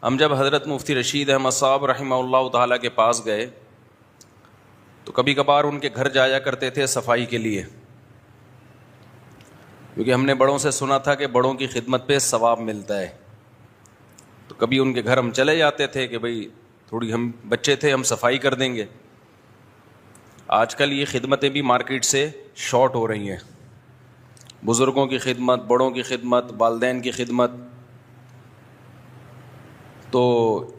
ہم جب حضرت مفتی رشید احمد صاحب رحمہ اللہ تعالیٰ کے پاس گئے تو کبھی کبھار ان کے گھر جایا کرتے تھے صفائی کے لیے، کیونکہ ہم نے بڑوں سے سنا تھا کہ بڑوں کی خدمت پہ ثواب ملتا ہے. تو کبھی ان کے گھر ہم چلے جاتے تھے کہ بھئی تھوڑی، ہم بچے تھے، ہم صفائی کر دیں گے. آج کل یہ خدمتیں بھی مارکیٹ سے شارٹ ہو رہی ہیں، بزرگوں کی خدمت، بڑوں کی خدمت، والدین کی خدمت. تو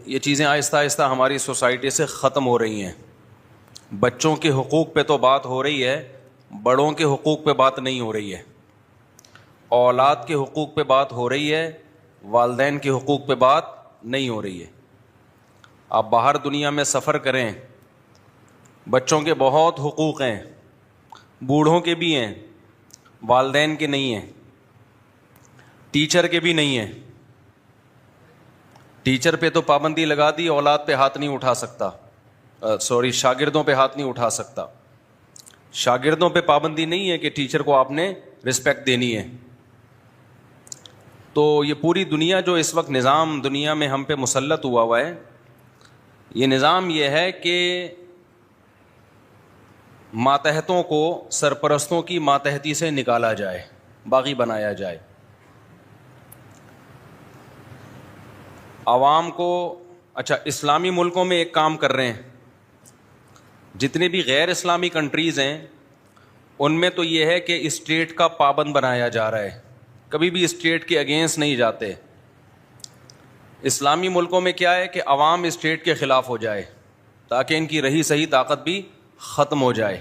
یہ چیزیں آہستہ آہستہ ہماری سوسائٹی سے ختم ہو رہی ہیں. بچوں کے حقوق پہ تو بات ہو رہی ہے، بڑوں کے حقوق پہ بات نہیں ہو رہی ہے. اولاد کے حقوق پہ بات ہو رہی ہے، والدین کے حقوق پہ بات نہیں ہو رہی ہے. آپ باہر دنیا میں سفر کریں، بچوں کے بہت حقوق ہیں، بوڑھوں کے بھی ہیں، والدین کے نہیں ہیں، ٹیچر کے بھی نہیں ہیں. ٹیچر پہ تو پابندی لگا دی، اولاد پہ ہاتھ نہیں اٹھا سکتا، شاگردوں پہ ہاتھ نہیں اٹھا سکتا. شاگردوں پہ پابندی نہیں ہے کہ ٹیچر کو آپ نے رسپیکٹ دینی ہے. تو یہ پوری دنیا جو اس وقت نظام دنیا میں ہم پہ مسلط ہوا ہے، یہ نظام یہ ہے کہ ماتحتوں کو سرپرستوں کی ماتحتی سے نکالا جائے، باغی بنایا جائے. عوام کو اچھا، اسلامی ملکوں میں ایک کام کر رہے ہیں، جتنے بھی غیر اسلامی کنٹریز ہیں ان میں تو یہ ہے کہ اسٹیٹ کا پابند بنایا جا رہا ہے، کبھی بھی اسٹیٹ کے اگینسٹ نہیں جاتے. اسلامی ملکوں میں کیا ہے کہ عوام اسٹیٹ کے خلاف ہو جائے تاکہ ان کی رہی صحیح طاقت بھی ختم ہو جائے.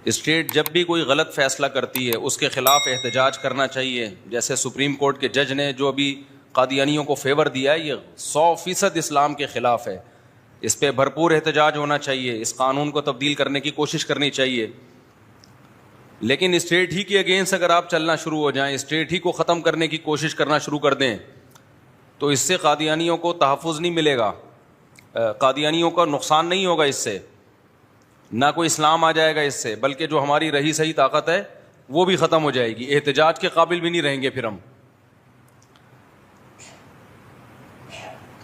اسٹیٹ جب بھی کوئی غلط فیصلہ کرتی ہے اس کے خلاف احتجاج کرنا چاہیے. جیسے سپریم کورٹ کے جج نے جو ابھی قادیانیوں کو فیور دیا ہے، یہ 100% اسلام کے خلاف ہے. اس پہ بھرپور احتجاج ہونا چاہیے، اس قانون کو تبدیل کرنے کی کوشش کرنی چاہیے. لیکن اسٹیٹ ہی کے اگینسٹ اگر آپ چلنا شروع ہو جائیں، اسٹیٹ ہی کو ختم کرنے کی کوشش کرنا شروع کر دیں، تو اس سے قادیانیوں کو تحفظ نہیں ملے گا، قادیانیوں کا نقصان نہیں ہوگا اس سے، نہ کوئی اسلام آ جائے گا اس سے، بلکہ جو ہماری رہی صحیح طاقت ہے وہ بھی ختم ہو جائے گی، احتجاج کے قابل بھی نہیں رہیں گے پھر ہم.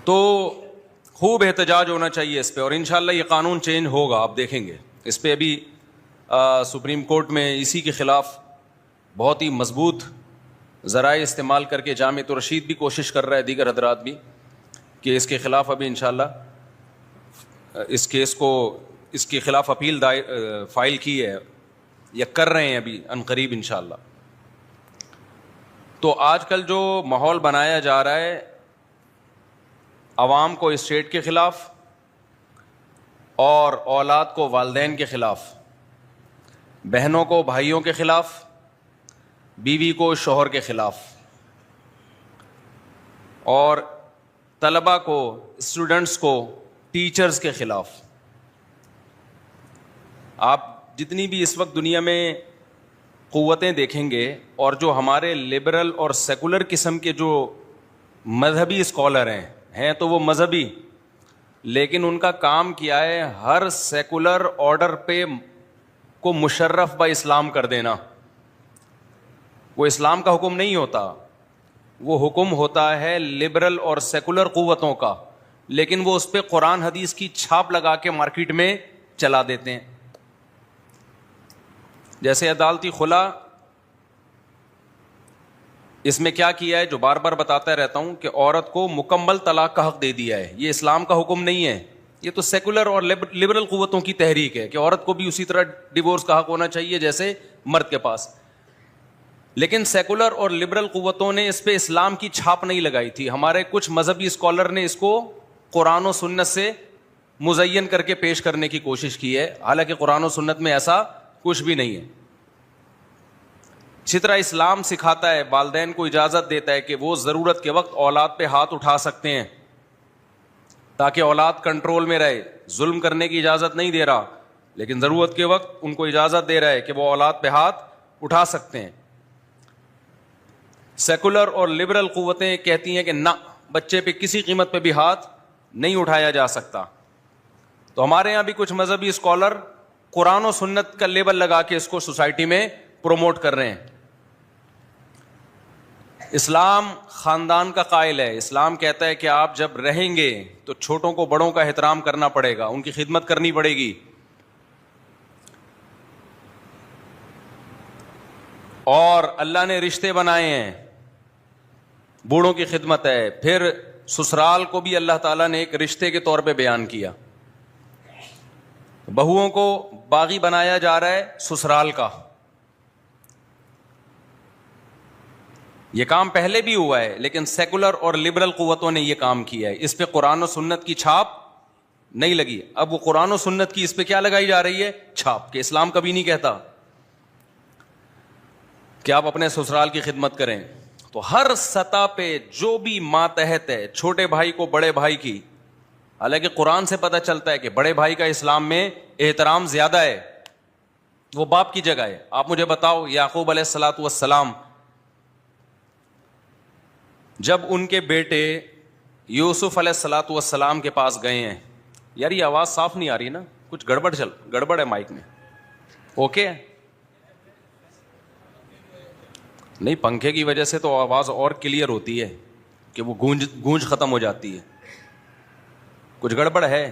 تو خوب احتجاج ہونا چاہیے اس پہ، اور انشاءاللہ یہ قانون چینج ہوگا، آپ دیکھیں گے. اس پہ ابھی سپریم کورٹ میں اسی کے خلاف بہت ہی مضبوط ذرائع استعمال کر کے جامعۃ الرشید بھی کوشش کر رہا ہے، دیگر حضرات بھی، کہ اس کے خلاف ابھی انشاءاللہ اس کیس کو، اس کے خلاف اپیل فائل کی ہے یا کر رہے ہیں ابھی عنقریب انشاءاللہ. تو آج کل جو ماحول بنایا جا رہا ہے، عوام کو اسٹیٹ کے خلاف اور اولاد کو والدین کے خلاف، بہنوں کو بھائیوں کے خلاف، بیوی کو شوہر کے خلاف، اور طلبہ کو، اسٹوڈنٹس کو ٹیچرز کے خلاف. آپ جتنی بھی اس وقت دنیا میں قوتیں دیکھیں گے، اور جو ہمارے لبرل اور سیکولر قسم کے جو مذہبی اسکالر ہیں تو وہ مذہبی، لیکن ان کا کام کیا ہے، ہر سیکولر آرڈر پہ کو مشرف با اسلام کر دینا. وہ اسلام کا حکم نہیں ہوتا، وہ حکم ہوتا ہے لبرل اور سیکولر قوتوں کا، لیکن وہ اس پہ قرآن حدیث کی چھاپ لگا کے مارکیٹ میں چلا دیتے ہیں. جیسے عدالتی خلا، اس میں کیا کیا ہے، جو بار بار بتاتا رہتا ہوں کہ عورت کو مکمل طلاق کا حق دے دیا ہے. یہ اسلام کا حکم نہیں ہے، یہ تو سیکولر اور لبرل قوتوں کی تحریک ہے کہ عورت کو بھی اسی طرح ڈیورس کا حق ہونا چاہیے جیسے مرد کے پاس. لیکن سیکولر اور لبرل قوتوں نے اس پہ اسلام کی چھاپ نہیں لگائی تھی. ہمارے کچھ مذہبی اسکالر نے اس کو قرآن و سنت سے مزین کر کے پیش کرنے کی کوشش کی ہے، حالانکہ قرآن و سنت میں ایسا کچھ بھی نہیں ہے. اسی طرح اسلام سکھاتا ہے، والدین کو اجازت دیتا ہے کہ وہ ضرورت کے وقت اولاد پہ ہاتھ اٹھا سکتے ہیں تاکہ اولاد کنٹرول میں رہے. ظلم کرنے کی اجازت نہیں دے رہا، لیکن ضرورت کے وقت ان کو اجازت دے رہا ہے کہ وہ اولاد پہ ہاتھ اٹھا سکتے ہیں. سیکولر اور لبرل قوتیں کہتی ہیں کہ نہ، بچے پہ کسی قیمت پہ بھی ہاتھ نہیں اٹھایا جا سکتا. تو ہمارے یہاں بھی کچھ مذہبی اسکالر قرآن و سنت کا لیبل لگا کے اس کو سوسائٹی میں پروموٹ کر رہے ہیں. اسلام خاندان کا قائل ہے. اسلام کہتا ہے کہ آپ جب رہیں گے تو چھوٹوں کو بڑوں کا احترام کرنا پڑے گا, ان کی خدمت کرنی پڑے گی. اور اللہ نے رشتے بنائے ہیں, بوڑھوں کی خدمت ہے. پھر سسرال کو بھی اللہ تعالیٰ نے ایک رشتے کے طور پہ بیان کیا. بہوؤں کو باغی بنایا جا رہا ہے سسرال کا. یہ کام پہلے بھی ہوا ہے لیکن سیکولر اور لبرل قوتوں نے یہ کام کیا ہے. اس پہ قرآن و سنت کی چھاپ نہیں لگی. اب وہ قرآن و سنت کی اس پہ کیا لگائی جا رہی ہے؟ چھاپ. کہ اسلام کبھی نہیں کہتا کہ آپ اپنے سسرال کی خدمت کریں. تو ہر سطح پہ جو بھی ماتحت ہے, چھوٹے بھائی کو بڑے بھائی کی, حالانکہ قرآن سے پتہ چلتا ہے کہ بڑے بھائی کا اسلام میں احترام زیادہ ہے, وہ باپ کی جگہ ہے. آپ مجھے بتاؤ, یعقوب علیہ الصلوۃ والسلام جب ان کے بیٹے یوسف علیہ الصلوۃ والسلام کے پاس گئے ہیں, یار یہ آواز صاف نہیں آ رہی نا, کچھ گڑبڑ ہے مائک میں. اوکے نہیں, پنکھے کی وجہ سے تو آواز اور کلیئر ہوتی ہے کہ وہ گونج ختم ہو جاتی ہے. کچھ گڑبڑ ہے.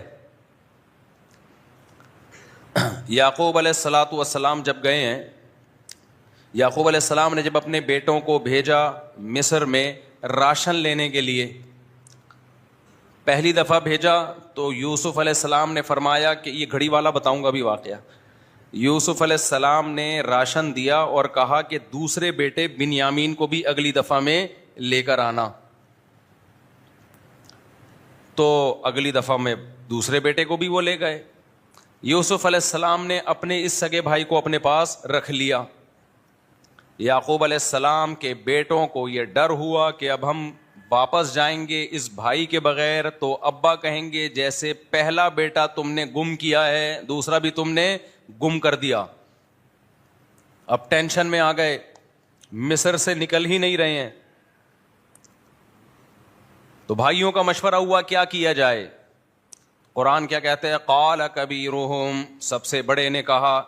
یعقوب علیہ الصلوۃ والسلام جب گئے ہیں, یعقوب علیہ السلام نے جب اپنے بیٹوں کو بھیجا مصر میں راشن لینے کے لیے, پہلی دفعہ بھیجا تو یوسف علیہ السلام نے فرمایا کہ یہ گھڑی والا بتاؤں گا بھی واقعہ. یوسف علیہ السلام نے راشن دیا اور کہا کہ دوسرے بیٹے بنیامین کو بھی اگلی دفعہ میں لے کر آنا. تو اگلی دفعہ میں دوسرے بیٹے کو بھی وہ لے گئے. یوسف علیہ السلام نے اپنے اس سگے بھائی کو اپنے پاس رکھ لیا. یعقوب علیہ السلام کے بیٹوں کو یہ ڈر ہوا کہ اب ہم واپس جائیں گے اس بھائی کے بغیر تو ابا کہیں گے جیسے پہلا بیٹا تم نے گم کیا ہے دوسرا بھی تم نے گم کر دیا. اب ٹینشن میں آ گئے, مصر سے نکل ہی نہیں رہے ہیں. تو بھائیوں کا مشورہ ہوا کیا کیا جائے. قرآن کیا کہتے ہیں؟ قال کبیرہم, سب سے بڑے نے کہا,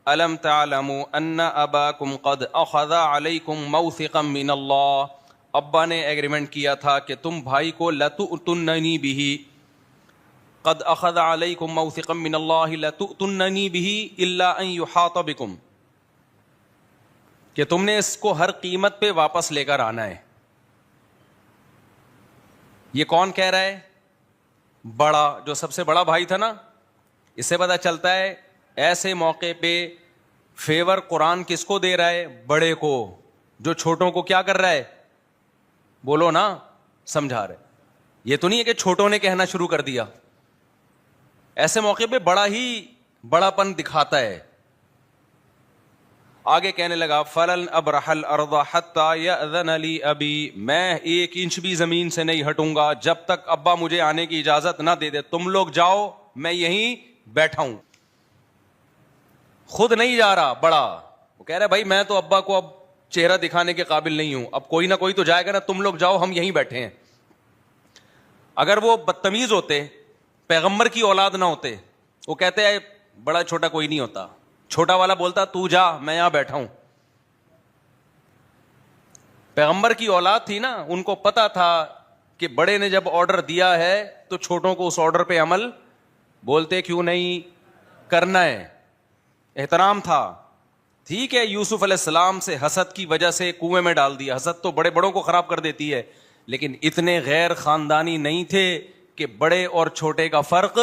الم تعلموا ان اباکم قد اخذ علیکم موثقا من اللہ, ابا نے ایگریمنٹ کیا تھا کہ تم بھائی کو لتؤتننی بہ, قد اخذ علیکم موثقا من اللہ لتؤتننی بہ الا ان یحاط بکم, کہ تم نے اس کو ہر قیمت پہ واپس لے کر آنا ہے. یہ کون کہہ رہا ہے؟ بڑا, جو سب سے بڑا بھائی تھا نا. اس سے پتہ چلتا ہے ایسے موقع پہ فیور قرآن کس کو دے رہا ہے؟ بڑے کو, جو چھوٹوں کو کیا کر رہا ہے؟ بولو نا, سمجھا رہے. یہ تو نہیں ہے کہ چھوٹوں نے کہنا شروع کر دیا. ایسے موقع پہ بڑا ہی بڑا پن دکھاتا ہے. آگے کہنے لگا فلن ابرح الارض حتى يأذن لي ابی, میں 1 انچ بھی زمین سے نہیں ہٹوں گا جب تک ابا مجھے آنے کی اجازت نہ دے دے. تم لوگ جاؤ, میں یہیں بیٹھا ہوں. خود نہیں جا رہا بڑا, وہ کہہ رہا بھائی میں تو ابا کو اب چہرہ دکھانے کے قابل نہیں ہوں, اب کوئی نہ کوئی تو جائے گا نا, تم لوگ جاؤ ہم یہیں بیٹھے ہیں. اگر وہ بدتمیز ہوتے, پیغمبر کی اولاد نہ ہوتے, وہ کہتے ہیں بڑا چھوٹا کوئی نہیں ہوتا, چھوٹا والا بولتا تو جا میں یہاں بیٹھا ہوں. پیغمبر کی اولاد تھی نا, ان کو پتا تھا کہ بڑے نے جب آرڈر دیا ہے تو چھوٹوں کو اس آرڈر پہ عمل بولتے کیوں نہیں کرنا ہے. احترام تھا. ٹھیک ہے یوسف علیہ السلام سے حسد کی وجہ سے کنویں میں ڈال دیا, حسد تو بڑے بڑوں کو خراب کر دیتی ہے, لیکن اتنے غیر خاندانی نہیں تھے کہ بڑے اور چھوٹے کا فرق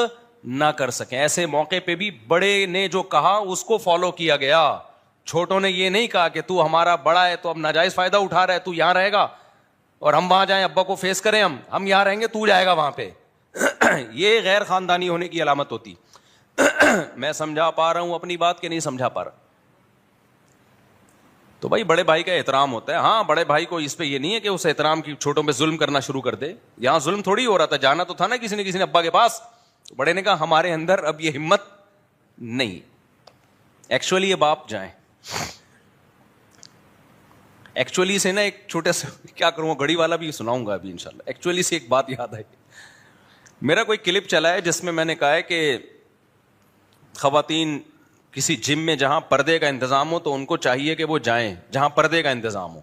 نہ کر سکیں. ایسے موقع پہ بھی بڑے نے جو کہا اس کو فالو کیا گیا. چھوٹوں نے یہ نہیں کہا کہ تو ہمارا بڑا ہے تو اب ناجائز فائدہ اٹھا رہا ہے, تو یہاں رہے گا اور ہم وہاں جائیں ابا کو فیس کریں, ہم یہاں رہیں گے تو جائے گا وہاں پہ. یہ غیر خاندانی ہونے کی علامت ہوتی. میں سمجھا پا رہا ہوں اپنی بات کہ نہیں سمجھا پا رہا؟ تو بھائی بڑے بھائی کا احترام ہوتا ہے. ہاں بڑے بھائی کو اس پہ یہ نہیں ہے کہ اس احترام کی چھوٹوں پہ ظلم کرنا شروع کر دے. یہاں ظلم تھوڑی ہو رہا تھا, جانا تو تھا نا کسی نے ابا کے پاس. بڑے نے کہا ہمارے اندر اب یہ ہمت نہیں. ایکچولی یہ باپ جائیں. ایکچولی سے نا ایک چھوٹے سے کیا کروں, گھڑی والا بھی سناؤں گا ابھی انشاءاللہ. ایکچولی سے ایک بات یاد آئی. میرا کوئی کلپ چلا ہے جس میں نے کہا ہے کہ خواتین کسی جم میں جہاں پردے کا انتظام ہو تو ان کو چاہیے کہ وہ جائیں جہاں پردے کا انتظام ہو.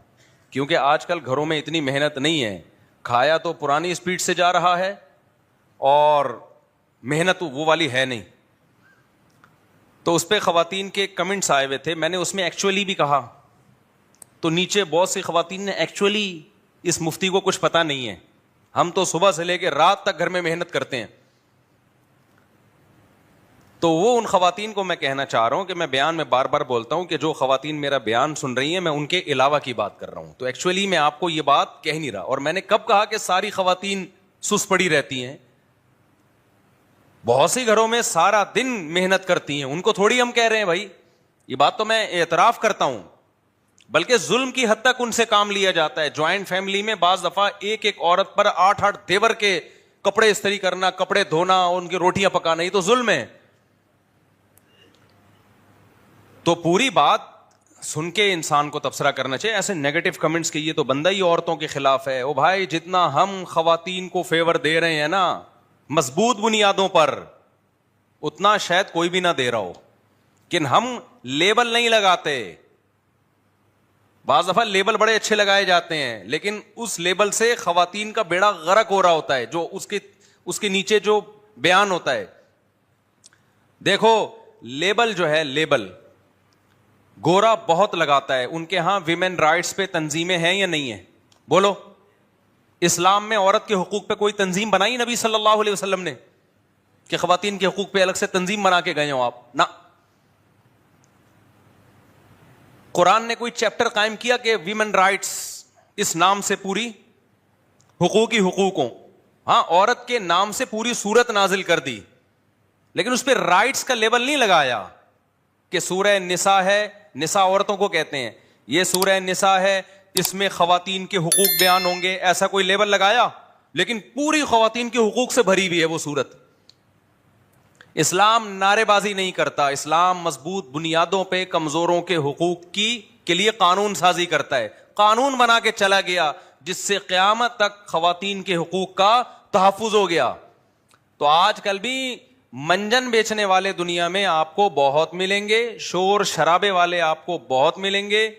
کیونکہ آج کل گھروں میں اتنی محنت نہیں ہے, کھایا تو پرانی اسپیڈ سے جا رہا ہے اور محنت وہ والی ہے نہیں. تو اس پہ خواتین کے کمنٹس آئے ہوئے تھے, میں نے اس میں ایکچولی بھی کہا, تو نیچے بہت سی خواتین نے ایکچولی اس مفتی کو کچھ پتا نہیں ہے, ہم تو صبح سے لے کے رات تک گھر میں محنت کرتے ہیں. تو وہ ان خواتین کو میں کہنا چاہ رہا ہوں کہ میں بیان میں بار بار بولتا ہوں کہ جو خواتین میرا بیان سن رہی ہیں میں ان کے علاوہ کی بات کر رہا ہوں. تو ایکچولی میں آپ کو یہ بات کہہ نہیں رہا. اور میں نے کب کہا کہ ساری خواتین سست پڑی رہتی ہیں؟ بہت سی گھروں میں سارا دن محنت کرتی ہیں, ان کو تھوڑی ہم کہہ رہے ہیں بھائی, یہ بات تو میں اعتراف کرتا ہوں, بلکہ ظلم کی حد تک ان سے کام لیا جاتا ہے. جوائنٹ فیملی میں بعض دفعہ ایک ایک عورت پر 8 دیور کے کپڑے استری کرنا, کپڑے دھونا, ان کی روٹیاں پکانا, یہ تو ظلم ہے. تو پوری بات سن کے انسان کو تبصرہ کرنا چاہیے. ایسے نیگیٹو کمنٹس کیے تو بندہ ہی عورتوں کے خلاف ہے. او بھائی, جتنا ہم خواتین کو فیور دے رہے ہیں نا مضبوط بنیادوں پر, اتنا شاید کوئی بھی نہ دے رہا ہو. لیکن ہم لیبل نہیں لگاتے. بعض دفعہ لیبل بڑے اچھے لگائے جاتے ہیں, لیکن اس لیبل سے خواتین کا بیڑا غرق ہو رہا ہوتا ہے, جو اس کے نیچے جو بیان ہوتا ہے. دیکھو لیبل جو ہے, لیبل گورا بہت لگاتا ہے. ان کے ہاں ویمن رائٹس پہ تنظیمیں ہیں یا نہیں ہیں؟ بولو. اسلام میں عورت کے حقوق پہ کوئی تنظیم بنائی نبی صلی اللہ علیہ وسلم نے کہ خواتین کے حقوق پہ الگ سے تنظیم بنا کے گئے ہو آپ؟ نہ. قرآن نے کوئی چیپٹر قائم کیا کہ ویمن رائٹس اس نام سے پوری حقوق ہی حقوق ہوں؟ ہاں, عورت کے نام سے پوری سورت نازل کر دی, لیکن اس پہ رائٹس کا لیبل نہیں لگایا کہ سورہ نساء ہے, نساء عورتوں کو کہتے ہیں, یہ سورہ نساء ہے, اس میں خواتین کے حقوق بیان ہوں گے, ایسا کوئی لیبل لگایا؟ لیکن پوری خواتین کے حقوق سے بھری ہوئی ہے وہ سورت. اسلام نعرے بازی نہیں کرتا, اسلام مضبوط بنیادوں پہ کمزوروں کے حقوق کے لیے قانون سازی کرتا ہے. قانون بنا کے چلا گیا جس سے قیامت تک خواتین کے حقوق کا تحفظ ہو گیا. تو آج کل بھی منجن بیچنے والے دنیا میں آپ کو بہت ملیں گے, شور شرابے والے آپ کو بہت ملیں گے,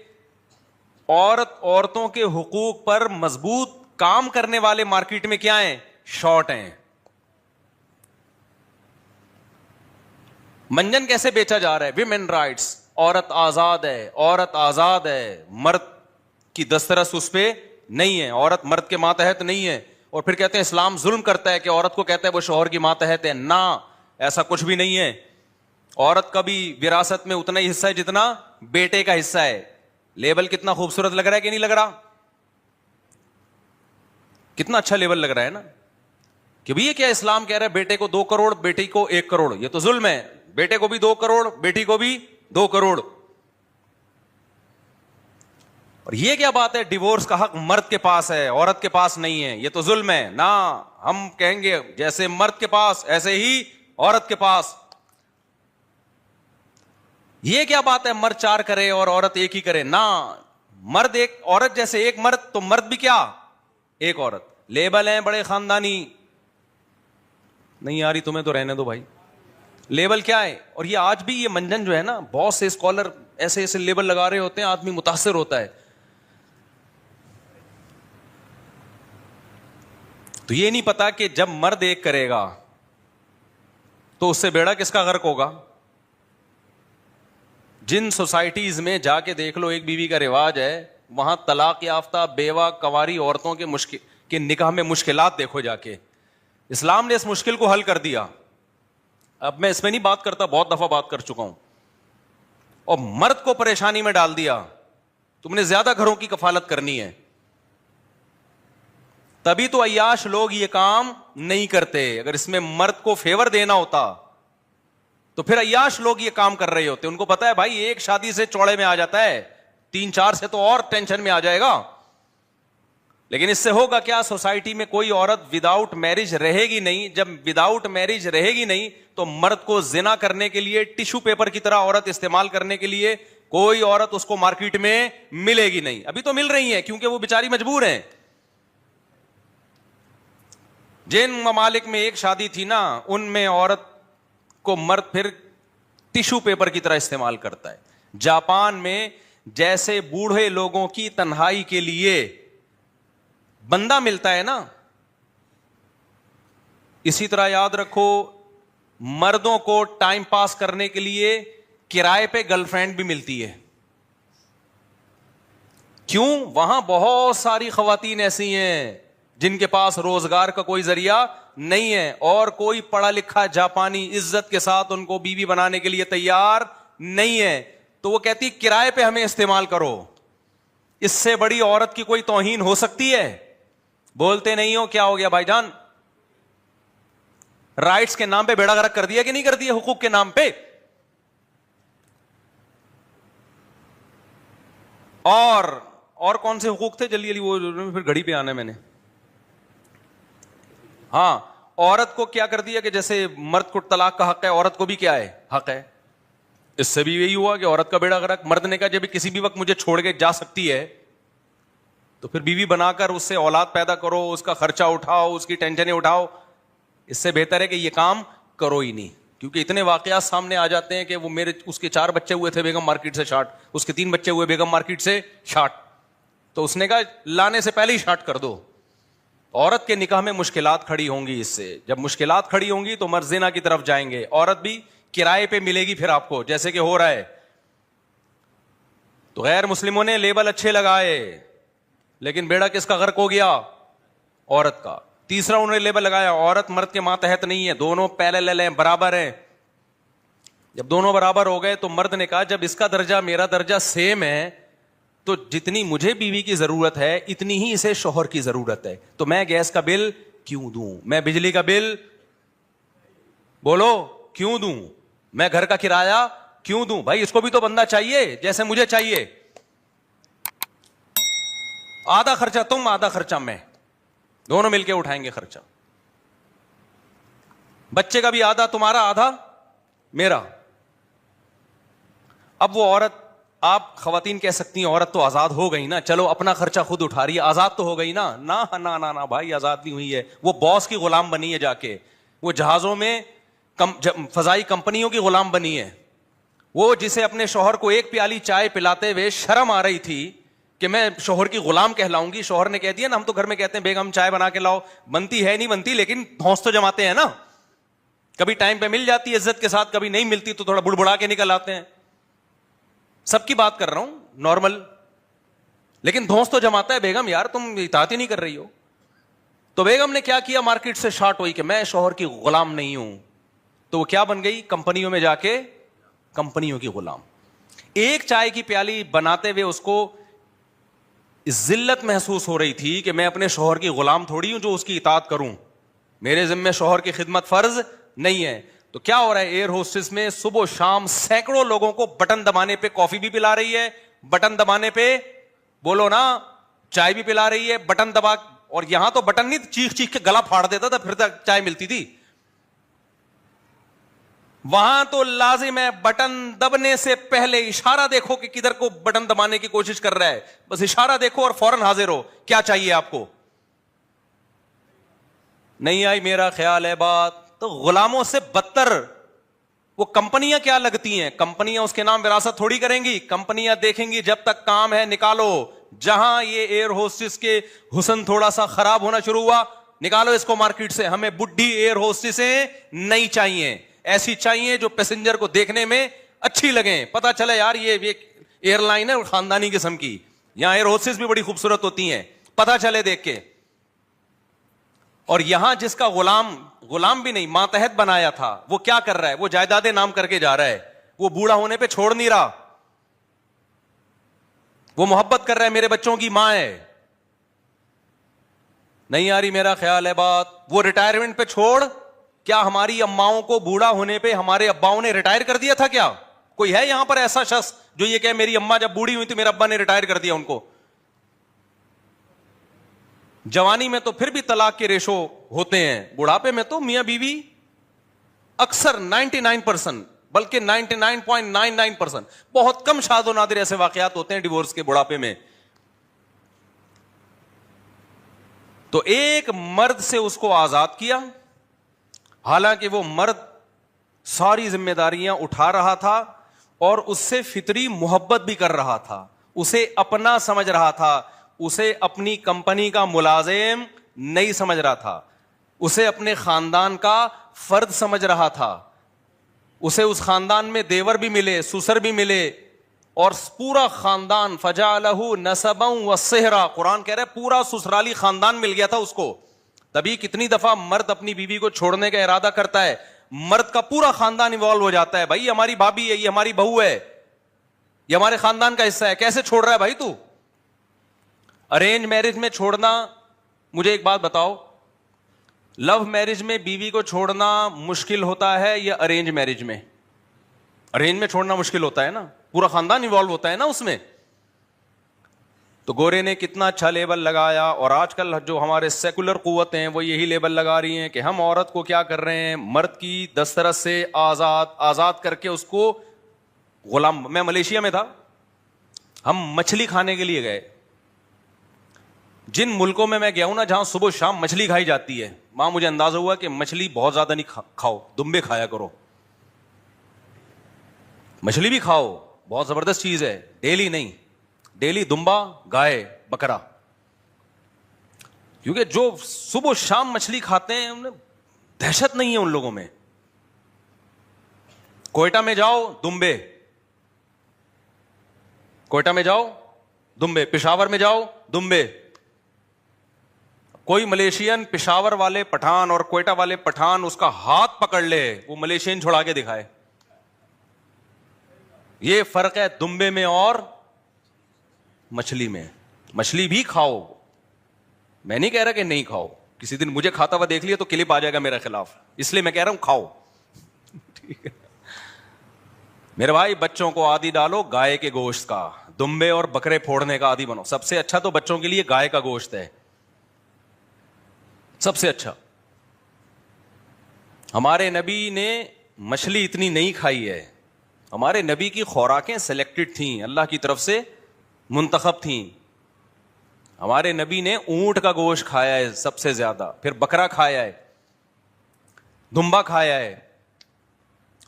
عورتوں کے حقوق پر مضبوط کام کرنے والے مارکیٹ میں کیا ہیں؟ شارٹ ہیں. منجن کیسے بیچا جا رہا ہے؟ ویمن رائٹس, عورت آزاد ہے, عورت آزاد ہے, مرد کی دسترس اس پہ نہیں ہے, عورت مرد کے ماتحت نہیں ہے. اور پھر کہتے ہیں اسلام ظلم کرتا ہے کہ عورت کو کہتا ہے وہ شوہر کی ماتحت ہے. نہ, ایسا کچھ بھی نہیں ہے. عورت کا بھی وراثت میں اتنا ہی حصہ ہے جتنا بیٹے کا حصہ ہے. لیبل کتنا خوبصورت لگ رہا ہے کہ نہیں لگ رہا؟ کتنا اچھا لیبل لگ رہا ہے نا, کہ بھئی یہ کیا اسلام کہہ رہا ہے بیٹے کو 2 کروڑ, بیٹی کو 1 کروڑ. یہ تو ظلم ہے. بیٹے کو بھی 2 کروڑ, بیٹی کو بھی 2 کروڑ. اور یہ کیا بات ہے, ڈیورس کا حق مرد کے پاس ہے, عورت کے پاس نہیں ہے, یہ تو ظلم ہے. نہ, ہم کہیں گے جیسے مرد کے پاس ایسے ہی عورت کے پاس. یہ کیا بات ہے مرد 4 کرے اور عورت 1 ہی کرے؟ نہ, مرد ایک, عورت جیسے ایک مرد تو مرد بھی کیا, ایک عورت. لیبل ہیں بڑے خاندانی. نہیں آ رہی تمہیں تو رہنے دو بھائی. لیبل کیا ہے؟ اور یہ آج بھی یہ منجن جو ہے نا, بہت سے اسکالر ایسے ایسے لیبل لگا رہے ہوتے ہیں, آدمی متاثر ہوتا ہے. تو یہ نہیں پتا کہ جب مرد ایک کرے گا تو اس سے بیڑا کس کا غرق ہوگا. جن سوسائٹیز میں جا کے دیکھ لو ایک بیوی کا رواج ہے, وہاں طلاق یافتہ بیوہ کنواری عورتوں کے نکاح میں مشکلات دیکھو جا کے. اسلام نے اس مشکل کو حل کر دیا. اب میں اس میں نہیں بات کرتا, بہت دفعہ بات کر چکا ہوں. اور مرد کو پریشانی میں ڈال دیا, تم نے زیادہ گھروں کی کفالت کرنی ہے. تبھی تو عیاش لوگ یہ کام نہیں کرتے. اگر اس میں مرد کو فیور دینا ہوتا تو پھر عیاش لوگ یہ کام کر رہے ہوتے. ان کو پتا ہے بھائی ایک شادی سے چوڑے میں آ جاتا ہے, 3-4 سے تو اور ٹینشن میں آ جائے گا. لیکن اس سے ہوگا کیا, سوسائٹی میں کوئی عورت وداؤٹ میرج رہے گی نہیں. جب وداؤٹ میرج رہے گی نہیں تو مرد کو زنا کرنے کے لیے, ٹیشو پیپر کی طرح عورت استعمال کرنے کے لیے کوئی عورت اس کو مارکیٹ میں ملے گی نہیں. ابھی تو مل رہی ہیں کیونکہ وہ بیچاری مجبور ہیں. جن ممالک میں ایک شادی تھی نا, ان میں عورت کو مرد پھر ٹیشو پیپر کی طرح استعمال کرتا ہے. جاپان میں جیسے بوڑھے لوگوں کی تنہائی کے لیے بندہ ملتا ہے نا، اسی طرح یاد رکھو مردوں کو ٹائم پاس کرنے کے لیے کرائے پہ گرل فرینڈ بھی ملتی ہے. کیوں؟ وہاں بہت ساری خواتین ایسی ہیں جن کے پاس روزگار کا کوئی ذریعہ نہیں ہے اور کوئی پڑھا لکھا جاپانی عزت کے ساتھ ان کو بیوی بنانے کے لیے تیار نہیں ہے، تو وہ کہتی کرائے پہ ہمیں استعمال کرو. اس سے بڑی عورت کی کوئی توہین ہو سکتی ہے؟ بولتے نہیں ہو، کیا ہو گیا بھائی جان؟ رائٹس کے نام پہ بیڑا غرق کر دیا کہ نہیں کر دیا؟ حقوق کے نام پہ. اور کون سے حقوق تھے؟ جلدی جلدی، وہ پھر گھڑی پہ آنا ہے میں نے. ہاں، عورت کو کیا کر دیا کہ جیسے مرد کو طلاق کا حق ہے، عورت کو بھی کیا ہے؟ حق ہے. اس سے بھی یہی ہوا کہ عورت کا بیڑا غرق. مرد نے کہا جب کسی بھی وقت مجھے چھوڑ کے جا سکتی ہے تو پھر بیوی بنا کر اس سے اولاد پیدا کرو، اس کا خرچہ اٹھاؤ، اس کی ٹینشنیں اٹھاؤ. اس سے بہتر ہے کہ یہ کام کرو ہی نہیں. کیونکہ اتنے واقعات سامنے آ جاتے ہیں کہ وہ اس کے 4 بچے ہوئے تھے بیگم مارکیٹ سے شارٹ، اس کے 3 بچے ہوئے بیگم مارکیٹ سے شارٹ. تو اس نے کہا لانے سے پہلے ہی شارٹ کر دو. عورت کے نکاح میں مشکلات کھڑی ہوں گی. اس سے جب مشکلات کھڑی ہوں گی تو مرد زنا کی طرف جائیں گے. عورت بھی کرائے پہ ملے گی پھر آپ کو، جیسے کہ ہو رہا ہے. تو غیر مسلموں نے لیبل اچھے لگائے، لیکن بیڑا کس کا غرق ہو گیا؟ عورت کا. تیسرا انہوں نے لیبل لگایا عورت مرد کے ماتحت نہیں ہے، دونوں پیرالل ہیں، برابر ہیں. جب دونوں برابر ہو گئے تو مرد نے کہا جب اس کا درجہ میرا درجہ سیم ہے تو جتنی مجھے بیوی کی ضرورت ہے اتنی ہی اسے شوہر کی ضرورت ہے. تو میں گیس کا بل کیوں دوں؟ میں بجلی کا بل بولو کیوں دوں؟ میں گھر کا کرایہ کیوں دوں؟ بھائی اس کو بھی تو بندہ چاہیے جیسے مجھے چاہیے. آدھا خرچہ تم، آدھا خرچہ میں، دونوں مل کے اٹھائیں گے خرچہ. بچے کا بھی آدھا تمہارا، آدھا میرا. اب وہ عورت، آپ خواتین کہہ سکتی ہیں عورت تو آزاد ہو گئی نا، چلو اپنا خرچہ خود اٹھا رہی ہے، آزاد تو ہو گئی نا. نا نا نا نا بھائی، آزاد نہیں ہوئی ہے. وہ باس کی غلام بنی ہے جا کے، وہ جہازوں میں فضائی کمپنیوں کی غلام بنی ہے. وہ جسے اپنے شوہر کو 1 پیالی چائے پلاتے ہوئے شرم آ رہی تھی کہ میں شوہر کی غلام کہلاؤں گی، شوہر نے کہہ دیا نا ہم تو گھر میں کہتے ہیں بیگم چائے بنا کے لاؤ. بنتی ہے نہیں بنتی، لیکن دھونس تو جماتے ہیں نا. کبھی ٹائم پہ مل جاتی ہے عزت کے ساتھ، کبھی نہیں ملتی تو تھوڑا بڑبڑا کے نکل آتے ہیں. سب کی بات کر رہا ہوں، نارمل. لیکن دھونس تو جماتا ہے بیگم، یار تم اطاعت ہی نہیں کر رہی ہو. تو بیگم نے کیا کیا؟ مارکیٹ سے شارٹ ہوئی کہ میں شوہر کی غلام نہیں ہوں. تو وہ کیا بن گئی؟ کمپنیوں میں جا کے کمپنیوں کی غلام. ایک چائے کی پیالی بناتے ہوئے اس کو ذلت محسوس ہو رہی تھی کہ میں اپنے شوہر کی غلام تھوڑی ہوں جو اس کی اطاعت کروں، میرے ذمہ شوہر کی خدمت فرض نہیں ہے. تو کیا ہو رہا ہے؟ ایئر ہوسٹس میں صبح و شام سینکڑوں لوگوں کو بٹن دبانے پہ کافی بھی پلا رہی ہے، بٹن دبانے پہ بولو نا چائے بھی پلا رہی ہے، بٹن دبا. اور یہاں تو بٹن نہیں، چیخ چیخ کے گلا پھاڑ دیتا تھا پھر تک چائے ملتی تھی. وہاں تو لازم ہے بٹن دبنے سے پہلے اشارہ دیکھو کہ کدھر کو بٹن دبانے کی کوشش کر رہا ہے، بس اشارہ دیکھو اور فوراً حاضر ہو. کیا چاہیے آپ کو؟ نہیں آئی میرا خیال ہے بات. تو غلاموں سے بدتر وہ کمپنیاں کیا لگتی ہیں؟ کمپنیاں اس کے نام وراثت تھوڑی کریں گی. کمپنیاں دیکھیں گی جب تک کام ہے نکالو. جہاں یہ ایئر ہوسٹس کے حسن تھوڑا سا خراب ہونا شروع ہوا، نکالو اس کو مارکیٹ سے. ہمیں بڈھی ایئر ہوسٹسیں نہیں چاہیے، ایسی چاہیے جو پیسنجر کو دیکھنے میں اچھی لگیں، پتا چلے یار یہ ایئر لائن ہے خاندانی قسم کی. یہاں ایئر ہوسٹس بھی بڑی خوبصورت ہوتی ہیں، پتا چلے دیکھ کے. اور یہاں جس کا غلام بھی نہیں ماتحت بنایا تھا، وہ کیا کر رہا ہے؟ وہ جائیدادیں نام کر کے جا رہا ہے. وہ بوڑھا ہونے پہ چھوڑ نہیں رہا، وہ محبت کر رہا ہے، میرے بچوں کی ماں ہے. نہیں آ رہی میرا خیال ہے بات. وہ ریٹائرمنٹ پہ چھوڑ. کیا ہماری اماؤں کو بوڑھا ہونے پہ ہمارے اباؤں نے ریٹائر کر دیا تھا؟ کیا کوئی ہے یہاں پر ایسا شخص جو یہ کہ میری اماں جب بوڑھی ہوئی تھی میرے ابا نے ریٹائر کر دیا ان کو؟ جوانی میں تو پھر بھی طلاق کے ریشو ہوتے ہیں، بڑھاپے میں تو میاں بیوی اکثر 99% بلکہ 99.99%، بہت کم شاد و نادر ایسے واقعات ہوتے ہیں ڈیورس کے بڑھاپے میں. تو ایک مرد سے اس کو آزاد کیا، حالانکہ وہ مرد ساری ذمہ داریاں اٹھا رہا تھا، اور اس سے فطری محبت بھی کر رہا تھا, اسے اپنا سمجھ رہا تھا, اسے اپنی کمپنی کا ملازم نہیں سمجھ رہا تھا, اسے اپنے خاندان کا فرد سمجھ رہا تھا, اسے اس خاندان میں دیور بھی ملے, سسر بھی ملے, اور پورا خاندان فجعلہ نسبا وصہرا, قرآن کہہ رہا ہے پورا سسرالی خاندان مل گیا تھا اس کو. تبھی کتنی دفعہ مرد اپنی بیوی کو چھوڑنے کا ارادہ کرتا ہے, مرد کا پورا خاندان انوالو ہو جاتا ہے, بھائی یہ ہماری بھابھی ہے, یہ ہماری بہو ہے, یہ ہمارے خاندان کا حصہ ہے, کیسے چھوڑ رہا ہے بھائی تو. ارینج میرج میں چھوڑنا, مجھے ایک بات بتاؤ, لو میرج میں بیوی کو چھوڑنا مشکل ہوتا ہے یا ارینج میرج میں؟ ارینج میں چھوڑنا مشکل ہوتا ہے نا, پورا خاندان انوالو ہوتا ہے نا اس میں. تو گورے نے کتنا اچھا لیبل لگایا, اور آج کل جو ہمارے سیکولر قوتیں ہیں وہ یہی لیبل لگا رہی ہیں کہ ہم عورت کو کیا کر رہے ہیں, مرد کی دسترس سے آزاد کر کے اس کو غلام. میں ملیشیا میں تھا, ہم مچھلی کھانے کے لیے گئے. جن ملکوں میں گیا ہوں نا جہاں صبح شام مچھلی کھائی جاتی ہے, وہاں مجھے اندازہ ہوا کہ مچھلی بہت زیادہ نہیں کھاؤ, دمبے کھایا کرو. مچھلی بھی کھاؤ, بہت زبردست چیز ہے, ڈیلی نہیں, ڈیلی دمبا, گائے, بکرا, کیونکہ جو صبح شام مچھلی کھاتے ہیں انہیں دہشت نہیں ہے ان لوگوں میں. کوئٹہ میں جاؤ دمبے, کوئٹہ میں جاؤ دمبے, پشاور میں جاؤ دمبے. کوئی ملیشین پشاور والے پٹھان اور کوئٹہ والے پٹھان اس کا ہاتھ پکڑ لے, وہ ملیشین چھڑا کے دکھائے. یہ فرق ہے دمبے میں اور مچھلی میں. مچھلی بھی کھاؤ, میں نہیں کہہ رہا کہ نہیں کھاؤ, کسی دن مجھے کھاتا ہوا دیکھ لیا تو کلپ آ جائے گا میرے خلاف, اس لیے میں کہہ رہا ہوں کھاؤ. ٹھیک ہے میرے بھائی, بچوں کو عادی ڈالو گائے کے گوشت کا, دمبے اور بکرے پھوڑنے کا عادی بنو. سب سے اچھا تو بچوں کے لیے گائے کا گوشت ہے, سب سے اچھا. ہمارے نبی نے مچھلی اتنی نہیں کھائی ہے, ہمارے نبی کی خوراکیں سلیکٹڈ تھیں, اللہ کی طرف سے منتخب تھیں. ہمارے نبی نے اونٹ کا گوشت کھایا ہے سب سے زیادہ, پھر بکرا کھایا ہے, دمبا کھایا ہے.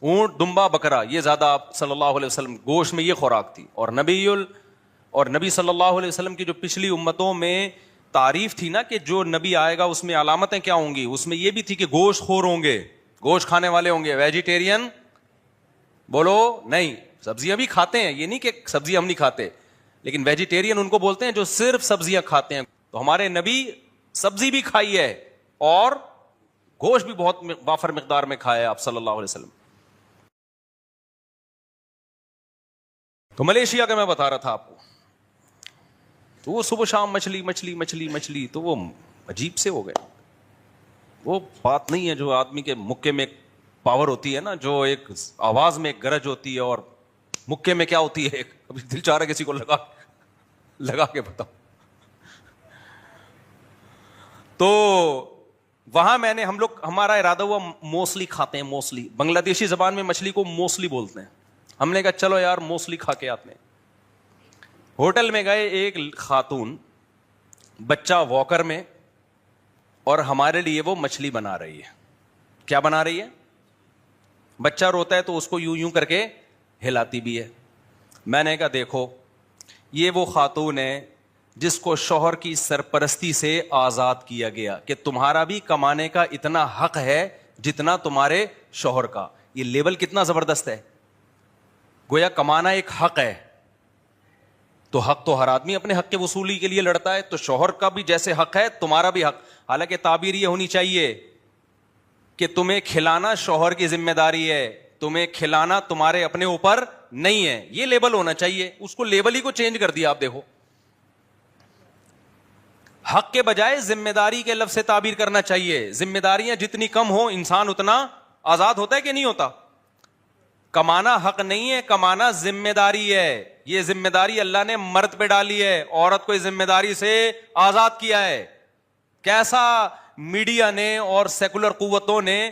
اونٹ, دمبا, بکرا, یہ زیادہ آپ صلی اللہ علیہ وسلم گوشت میں یہ خوراک تھی. اور نبی صلی اللہ علیہ وسلم کی جو پچھلی امتوں میں تعریف تھی نا کہ جو نبی آئے گا اس میں علامتیں کیا ہوں گی, اس میں یہ بھی تھی کہ گوشت خور ہوں گے, گوشت کھانے والے ہوں گے. ویجیٹیرین بولو نہیں, سبزیاں بھی کھاتے ہیں, یہ نہیں کہ سبزیاں ہم نہیں کھاتے, لیکن ویجیٹیرین ان کو بولتے ہیں جو صرف سبزیاں کھاتے ہیں. تو ہمارے نبی سبزی بھی کھائی ہے اور گوشت بھی بہت وافر مقدار میں کھایا ہے آپ صلی اللہ علیہ وسلم. تو ملیشیا کا میں بتا رہا تھا آپ کو, تو وہ صبح شام مچھلی مچھلی مچھلی مچھلی, تو وہ عجیب سے ہو گئے. وہ بات نہیں ہے جو آدمی کے مکے میں پاور ہوتی ہے نا, جو ایک آواز میں ایک گرج ہوتی ہے, اور مکے میں کیا ہوتی ہے, ابھی دل چاہ رہا ہے کسی کو لگا کے بتاؤ. تو وہاں ہمارا ارادہ ہوا موسلی کھاتے ہیں, موسلی, بنگلہ دیشی زبان میں مچھلی کو موسلی بولتے ہیں. ہم نے کہا چلو یار موسلی کھا کے آتے ہیں. ہوٹل میں گئے, ایک خاتون بچہ واکر میں, اور ہمارے لیے وہ مچھلی بنا رہی ہے. کیا بنا رہی ہے؟ بچہ روتا ہے تو اس کو یوں یوں کر کے ہلاتی بھی ہے. میں نے کہا دیکھو یہ وہ خاتون ہے جس کو شوہر کی سرپرستی سے آزاد کیا گیا کہ تمہارا بھی کمانے کا اتنا حق ہے جتنا تمہارے شوہر کا. یہ لیبل کتنا زبردست ہے, گویا کمانا ایک حق ہے, تو حق تو ہر آدمی اپنے حق کے وصولی کے لیے لڑتا ہے, تو شوہر کا بھی جیسے حق ہے تمہارا بھی حق. حالانکہ تعبیر یہ ہونی چاہیے کہ تمہیں کھلانا شوہر کی ذمہ داری ہے, تمہیں کھلانا تمہارے اپنے اوپر نہیں ہے, یہ لیبل ہونا چاہیے. اس کو لیبل ہی کو چینج کر دیا. آپ دیکھو حق کے بجائے ذمہ داری کے لفظ سے تعبیر کرنا چاہیے. ذمہ داریاں جتنی کم ہو انسان اتنا آزاد ہوتا ہے کہ نہیں ہوتا. کمانا حق نہیں ہے, کمانا ذمہ داری ہے. یہ ذمہ داری اللہ نے مرد پہ ڈالی ہے, عورت کو اس ذمہ داری سے آزاد کیا ہے. کیسا میڈیا نے اور سیکولر قوتوں نے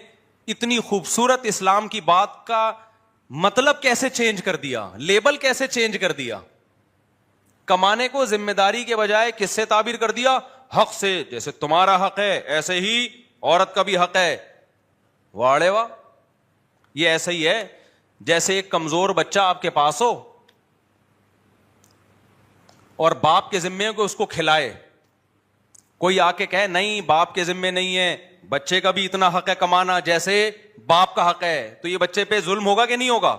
اتنی خوبصورت اسلام کی بات کا مطلب کیسے چینج کر دیا, لیبل کیسے چینج کر دیا. کمانے کو ذمہ داری کے بجائے کس سے تعبیر کر دیا؟ حق سے. جیسے تمہارا حق ہے ایسے ہی عورت کا بھی حق ہے. واڑے واہ, یہ ایسا ہی ہے جیسے ایک کمزور بچہ آپ کے پاس ہو اور باپ کے ذمے کو اس کو کھلائے, کوئی آ کے کہے نہیں باپ کے ذمے نہیں ہے, بچے کا بھی اتنا حق ہے کمانا جیسے باپ کا حق ہے, تو یہ بچے پہ ظلم ہوگا کہ نہیں ہوگا؟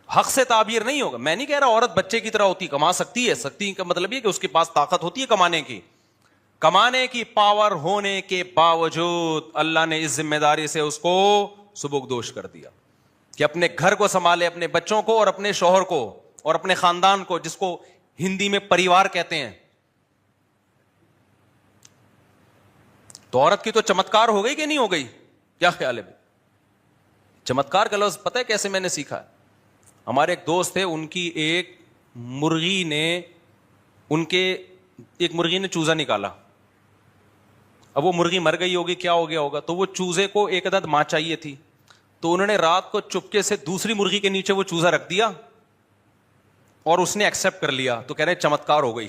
حق سے تعبیر نہیں ہوگا. میں نہیں کہہ رہا عورت بچے کی طرح ہوتی, کما سکتی ہے, سکتی کا مطلب یہ کہ اس کے پاس طاقت ہوتی ہے کمانے کی پاور ہونے کے باوجود اللہ نے اس ذمہ داری سے اس کو سبکدوش کر دیا کہ اپنے گھر کو سنبھالے, اپنے بچوں کو اور اپنے شوہر کو اور اپنے خاندان کو, جس کو ہندی میں پریوار کہتے ہیں. تو عورت کی تو چمتکار ہو گئی کہ نہیں ہو گئی؟ کیا خیال ہے؟ چمتکار کا لفظ پتہ ہے کیسے میں نے سیکھا ہے؟ ہمارے ایک دوست تھے, ان کی ایک مرغی نے چوزا نکالا. اب وہ مرغی مر گئی ہوگی, کیا ہو گیا ہوگا, تو وہ چوزے کو ایک عدد ماں چاہیے تھی, تو انہوں نے رات کو چپکے سے دوسری مرغی کے نیچے وہ چوزا رکھ دیا اور اس نے ایکسپٹ کر لیا. تو کہہ رہے چمتکار ہو گئی.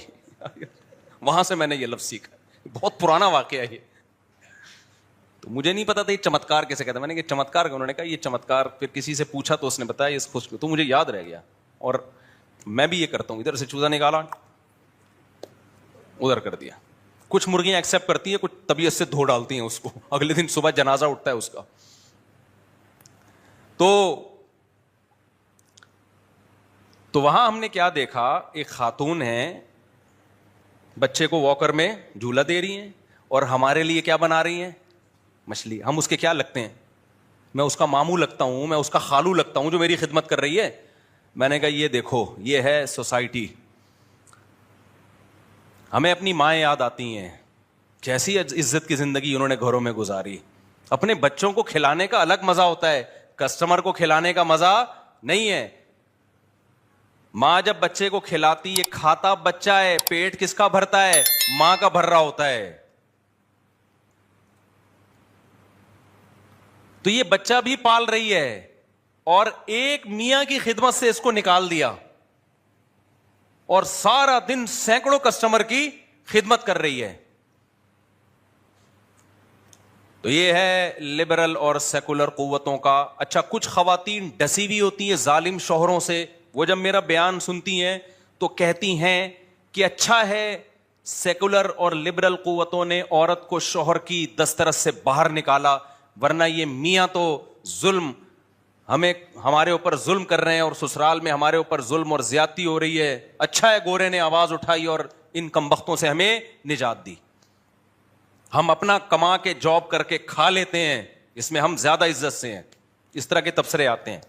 وہاں سے میں نے یہ لفظ سیکھا, بہت پرانا واقعہ ہے یہ. تو مجھے نہیں پتا تھا یہ چمتکار کیسے کہتا. میں نے کہ چمتکار, انہوں نے کہا یہ چمتکار. پھر کسی سے پوچھا تو اس نے بتایا اس خوش, تو مجھے یاد رہ گیا. اور میں بھی یہ کرتا ہوں, ادھر سے چوزا نکالا ادھر کر دیا. کچھ مرغیاں ایکسپٹ کرتی ہیں, کچھ طبیعت سے دھو ڈالتی ہیں اس کو, اگلے دن صبح جنازہ اٹھتا ہے اس کا. تو وہاں ہم نے کیا دیکھا, ایک خاتون ہے بچے کو واکر میں جھولا دے رہی ہیں اور ہمارے لیے کیا بنا رہی ہیں, مچھلی. ہم اس کے کیا لگتے ہیں؟ میں اس کا ماموں لگتا ہوں, میں اس کا خالو لگتا ہوں جو میری خدمت کر رہی ہے. میں نے کہا یہ دیکھو یہ ہے سوسائٹی. ہمیں اپنی مائیں یاد آتی ہیں, کیسی عزت کی زندگی انہوں نے گھروں میں گزاری. اپنے بچوں کو کھلانے کا الگ مزہ ہوتا ہے, کسٹمر کو کھلانے کا مزہ نہیں ہے. ماں جب بچے کو کھلاتی, یہ کھاتا بچہ ہے, پیٹ کس کا بھرتا ہے؟ ماں کا بھر رہا ہوتا ہے. تو یہ بچہ بھی پال رہی ہے اور ایک میاں کی خدمت سے اس کو نکال دیا اور سارا دن سینکڑوں کسٹمر کی خدمت کر رہی ہے. تو یہ ہے لبرل اور سیکولر قوتوں کا. اچھا, کچھ خواتین ڈسی بھی ہوتی ہیں ظالم شوہروں سے. وہ جب میرا بیان سنتی ہیں تو کہتی ہیں کہ اچھا ہے سیکولر اور لبرل قوتوں نے عورت کو شوہر کی دسترس سے باہر نکالا, ورنہ یہ میاں تو ظلم ہمارے اوپر ظلم کر رہے ہیں اور سسرال میں ہمارے اوپر ظلم اور زیادتی ہو رہی ہے. اچھا ہے گورے نے آواز اٹھائی اور ان کمبختوں سے ہمیں نجات دی. ہم اپنا کما کے جاب کر کے کھا لیتے ہیں, اس میں ہم زیادہ عزت سے ہیں. اس طرح کے تبصرے آتے ہیں.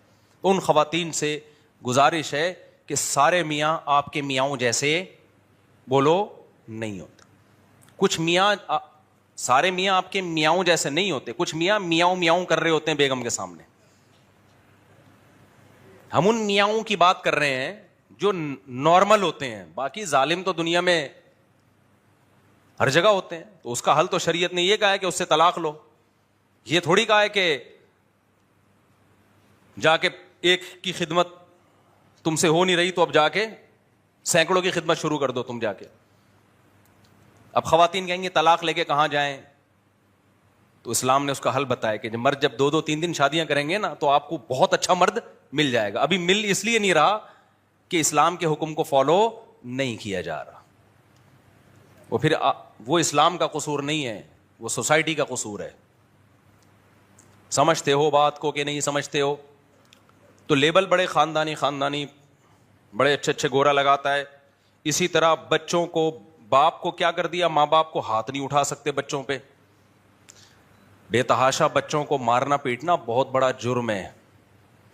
ان خواتین سے گزارش ہے کہ سارے میاں آپ کے میاؤں جیسے بولو نہیں ہوتے. کچھ میاں, سارے میاں آپ کے میاؤں جیسے نہیں ہوتے. کچھ میاں میاؤں میاؤں کر رہے ہوتے ہیں بیگم کے سامنے. ہم ان میاؤں کی بات کر رہے ہیں جو نارمل ہوتے ہیں. باقی ظالم تو دنیا میں ہر جگہ ہوتے ہیں. تو اس کا حل تو شریعت نے یہ کہا ہے کہ اس سے طلاق لو. یہ تھوڑی کہا ہے کہ جا کے ایک کی خدمت تم سے ہو نہیں رہی تو اب جا کے سینکڑوں کی خدمت شروع کر دو تم جا کے. اب خواتین کہیں گے طلاق لے کے کہاں جائیں, تو اسلام نے اس کا حل بتایا کہ مرد جب 2-2 3 شادیاں کریں گے نا تو آپ کو بہت اچھا مرد مل جائے گا. ابھی مل اس لیے نہیں رہا کہ اسلام کے حکم کو فالو نہیں کیا جا رہا. وہ پھر وہ اسلام کا قصور نہیں ہے, وہ سوسائٹی کا قصور ہے. سمجھتے ہو بات کو کہ نہیں سمجھتے ہو؟ تو لیبل بڑے خاندانی بڑے اچھے گورا لگاتا ہے. اسی طرح بچوں کو, باپ کو کیا کر دیا, ماں باپ کو ہاتھ نہیں اٹھا سکتے بچوں پہ. بے تحاشا بچوں کو مارنا پیٹنا بہت بڑا جرم ہے.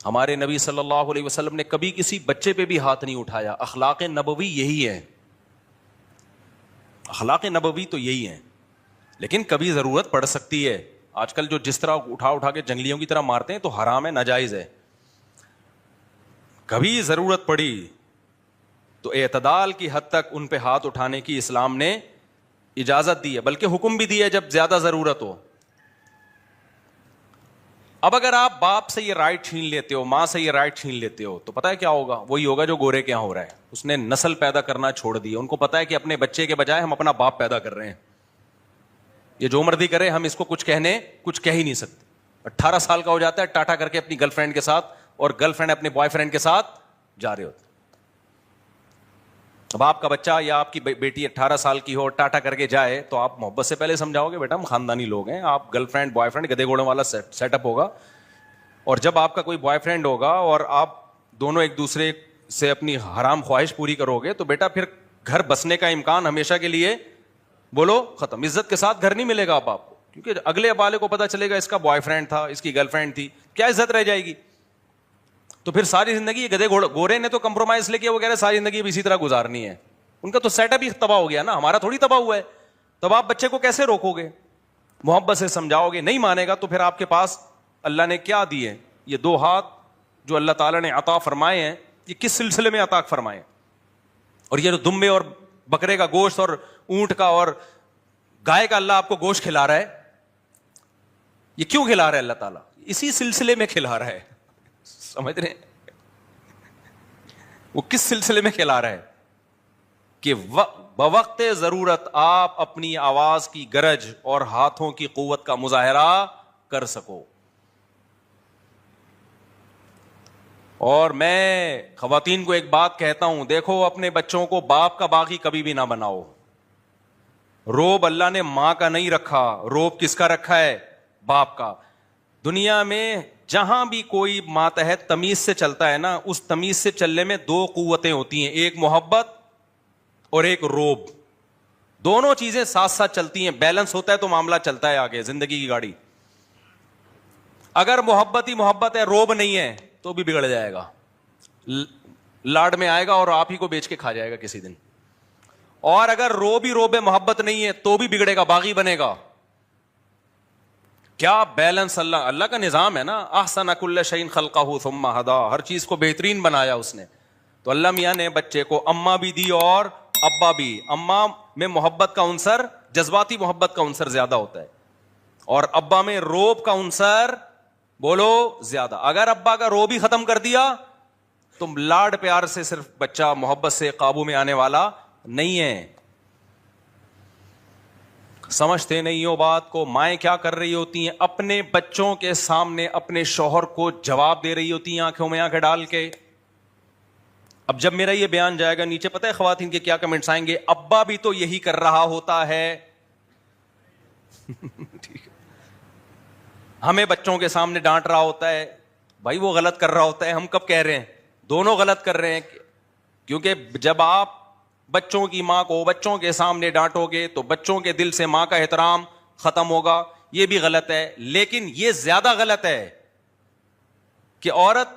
ہمارے نبی صلی اللہ علیہ وسلم نے کبھی کسی بچے پہ بھی ہاتھ نہیں اٹھایا. اخلاق نبوی یہی ہے, اخلاق نبوی تو یہی ہے. لیکن کبھی ضرورت پڑ سکتی ہے. آج کل جو جس طرح اٹھا کے جنگلیوں کی طرح مارتے ہیں تو حرام ہے, ناجائز ہے. کبھی ضرورت پڑی تو اعتدال کی حد تک ان پہ ہاتھ اٹھانے کی اسلام نے اجازت دی ہے, بلکہ حکم بھی دیا ہے جب زیادہ ضرورت ہو. اب اگر آپ باپ سے یہ رائٹ چھین لیتے ہو, ماں سے یہ رائٹ چھین لیتے ہو, تو پتہ ہے کیا ہوگا؟ وہی ہوگا جو گورے کے یہاں ہو رہا ہے. اس نے نسل پیدا کرنا چھوڑ دی. ان کو پتہ ہے کہ اپنے بچے کے بجائے ہم اپنا باپ پیدا کر رہے ہیں. یہ جو مرضی کرے, ہم اس کو کچھ کہہ ہی نہیں سکتے. 18 سال کا ہو جاتا ہے, ٹاٹا کر کے اپنی گرل فرینڈ کے ساتھ, اور گرل فرینڈ اپنے بوائے فرینڈ کے ساتھ جا رہے ہوتے. اب آپ کا بچہ یا آپ کی بیٹی 18 سال کی ہو, ٹاٹا کر کے جائے, تو آپ محبت سے پہلے سمجھاؤ گے بیٹا ہم خاندانی لوگ ہیں, آپ گرل فرینڈ بوائے فرینڈ گدے گھوڑوں والا سیٹ اپ ہوگا. اور جب آپ کا کوئی بوائے فرینڈ ہوگا اور آپ دونوں ایک دوسرے سے اپنی حرام خواہش پوری کرو گے, تو بیٹا پھر گھر بسنے کا امکان ہمیشہ کے لیے بولو ختم. عزت کے ساتھ گھر نہیں ملے گا آپ کو, کیونکہ اگلے والے کو پتا چلے گا اس کا بوائے فرینڈ تھا, اس کی گرل فرینڈ تھی, کیا عزت رہ جائے گی. تو پھر ساری زندگی یہ گدے گورے نے تو کمپرومائز لے کے وہ کہہ رہے ساری زندگی بھی اسی طرح گزارنی ہے. ان کا تو سیٹ اپ ہی تباہ ہو گیا نا, ہمارا تھوڑی تباہ ہوا ہے. تب آپ بچے کو کیسے روکو گے؟ محبت سے سمجھاؤ گے, نہیں مانے گا تو پھر آپ کے پاس اللہ نے کیا دیے, یہ 2 ہاتھ جو اللہ تعالیٰ نے عطا فرمائے ہیں, یہ کس سلسلے میں عطا فرمائے؟ اور یہ جو دمبے اور بکرے کا گوشت اور اونٹ کا اور گائے کا اللہ آپ کو گوشت کھلا رہا ہے, یہ کیوں کھلا رہا ہے اللہ تعالیٰ؟ اسی سلسلے میں کھلا رہا ہے. سمجھ رہے ہیں وہ کس سلسلے میں کھلا رہا ہے؟ کہ بوقت ضرورت آپ اپنی آواز کی گرج اور ہاتھوں کی قوت کا مظاہرہ کر سکو. اور میں خواتین کو ایک بات کہتا ہوں, دیکھو اپنے بچوں کو باپ کا باغی کبھی بھی نہ بناؤ. روب اللہ نے ماں کا نہیں رکھا, روب کس کا رکھا ہے؟ باپ کا. دنیا میں جہاں بھی کوئی ماتحت تمیز سے چلتا ہے نا, اس تمیز سے چلنے میں 2 قوتیں ہوتی ہیں, ایک محبت اور ایک روب. دونوں چیزیں ساتھ ساتھ چلتی ہیں, بیلنس ہوتا ہے تو معاملہ چلتا ہے آگے زندگی کی گاڑی. اگر محبت ہی محبت ہے, روب نہیں ہے, تو بھی بگڑ جائے گا, لاڈ میں آئے گا اور آپ ہی کو بیچ کے کھا جائے گا کسی دن. اور اگر روب ہی روب ہے, محبت نہیں ہے, تو بھی بگڑے گا, باغی بنے گا. کیا بیلنس اللہ کا نظام ہے نا. احسن کل شیء خلقہ ثم ہدی, ہر چیز کو بہترین بنایا اس نے. تو اللہ میاں نے بچے کو اماں بھی دی اور ابا بھی. اماں میں محبت کا عنصر, جذباتی محبت کا عنصر زیادہ ہوتا ہے, اور ابا میں روب کا عنصر بولو زیادہ. اگر ابا کا روب ہی ختم کر دیا تو لاڈ پیار سے صرف بچہ محبت سے قابو میں آنے والا نہیں ہے. سمجھتے نہیں ہو بات کو. مائیں کیا کر رہی ہوتی ہیں؟ اپنے بچوں کے سامنے اپنے شوہر کو جواب دے رہی ہوتی ہیں آنکھوں میں آنکھیں ڈال کے. اب جب میرا یہ بیان جائے گا نیچے پتہ ہے خواتین کے کیا کمنٹس آئیں گے؟ ابا بھی تو یہی کر رہا ہوتا ہے. ہمیں بچوں کے سامنے ڈانٹ رہا ہوتا ہے. بھائی وہ غلط کر رہا ہوتا ہے, ہم کب کہہ رہے ہیں؟ دونوں غلط کر رہے ہیں. کیونکہ جب آپ بچوں کی ماں کو بچوں کے سامنے ڈانٹو گے تو بچوں کے دل سے ماں کا احترام ختم ہوگا. یہ بھی غلط ہے. لیکن یہ زیادہ غلط ہے کہ عورت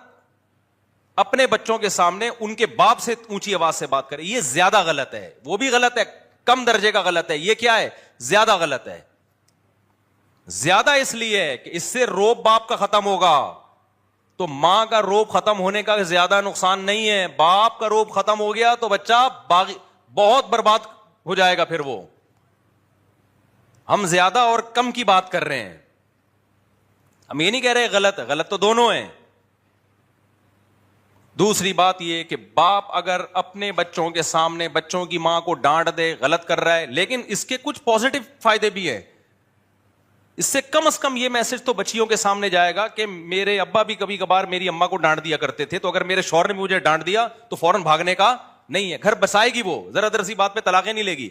اپنے بچوں کے سامنے ان کے باپ سے اونچی آواز سے بات کرے. یہ زیادہ غلط ہے. وہ بھی غلط ہے, کم درجے کا غلط ہے. یہ کیا ہے؟ زیادہ غلط ہے. زیادہ اس لیے ہے کہ اس سے روب باپ کا ختم ہوگا. تو ماں کا روب ختم ہونے کا زیادہ نقصان نہیں ہے. باپ کا روب ختم ہو گیا تو بچہ بہت برباد ہو جائے گا. پھر وہ ہم زیادہ اور کم کی بات کر رہے ہیں. ہم یہ نہیں کہہ رہے غلط ہے, غلط تو دونوں ہیں. دوسری بات یہ کہ باپ اگر اپنے بچوں کے سامنے بچوں کی ماں کو ڈانٹ دے, غلط کر رہا ہے, لیکن اس کے کچھ پازیٹو فائدے بھی ہیں. اس سے کم از کم یہ میسج تو بچیوں کے سامنے جائے گا کہ میرے ابا بھی کبھی کبھار میری اماں کو ڈانٹ دیا کرتے تھے, تو اگر میرے شوہر نے مجھے ڈانٹ دیا تو فوراً بھاگنے کا نہیں ہے. گھر بسائے گی, وہ ذرا ذرا سی بات پہ طلاقیں نہیں لے گی.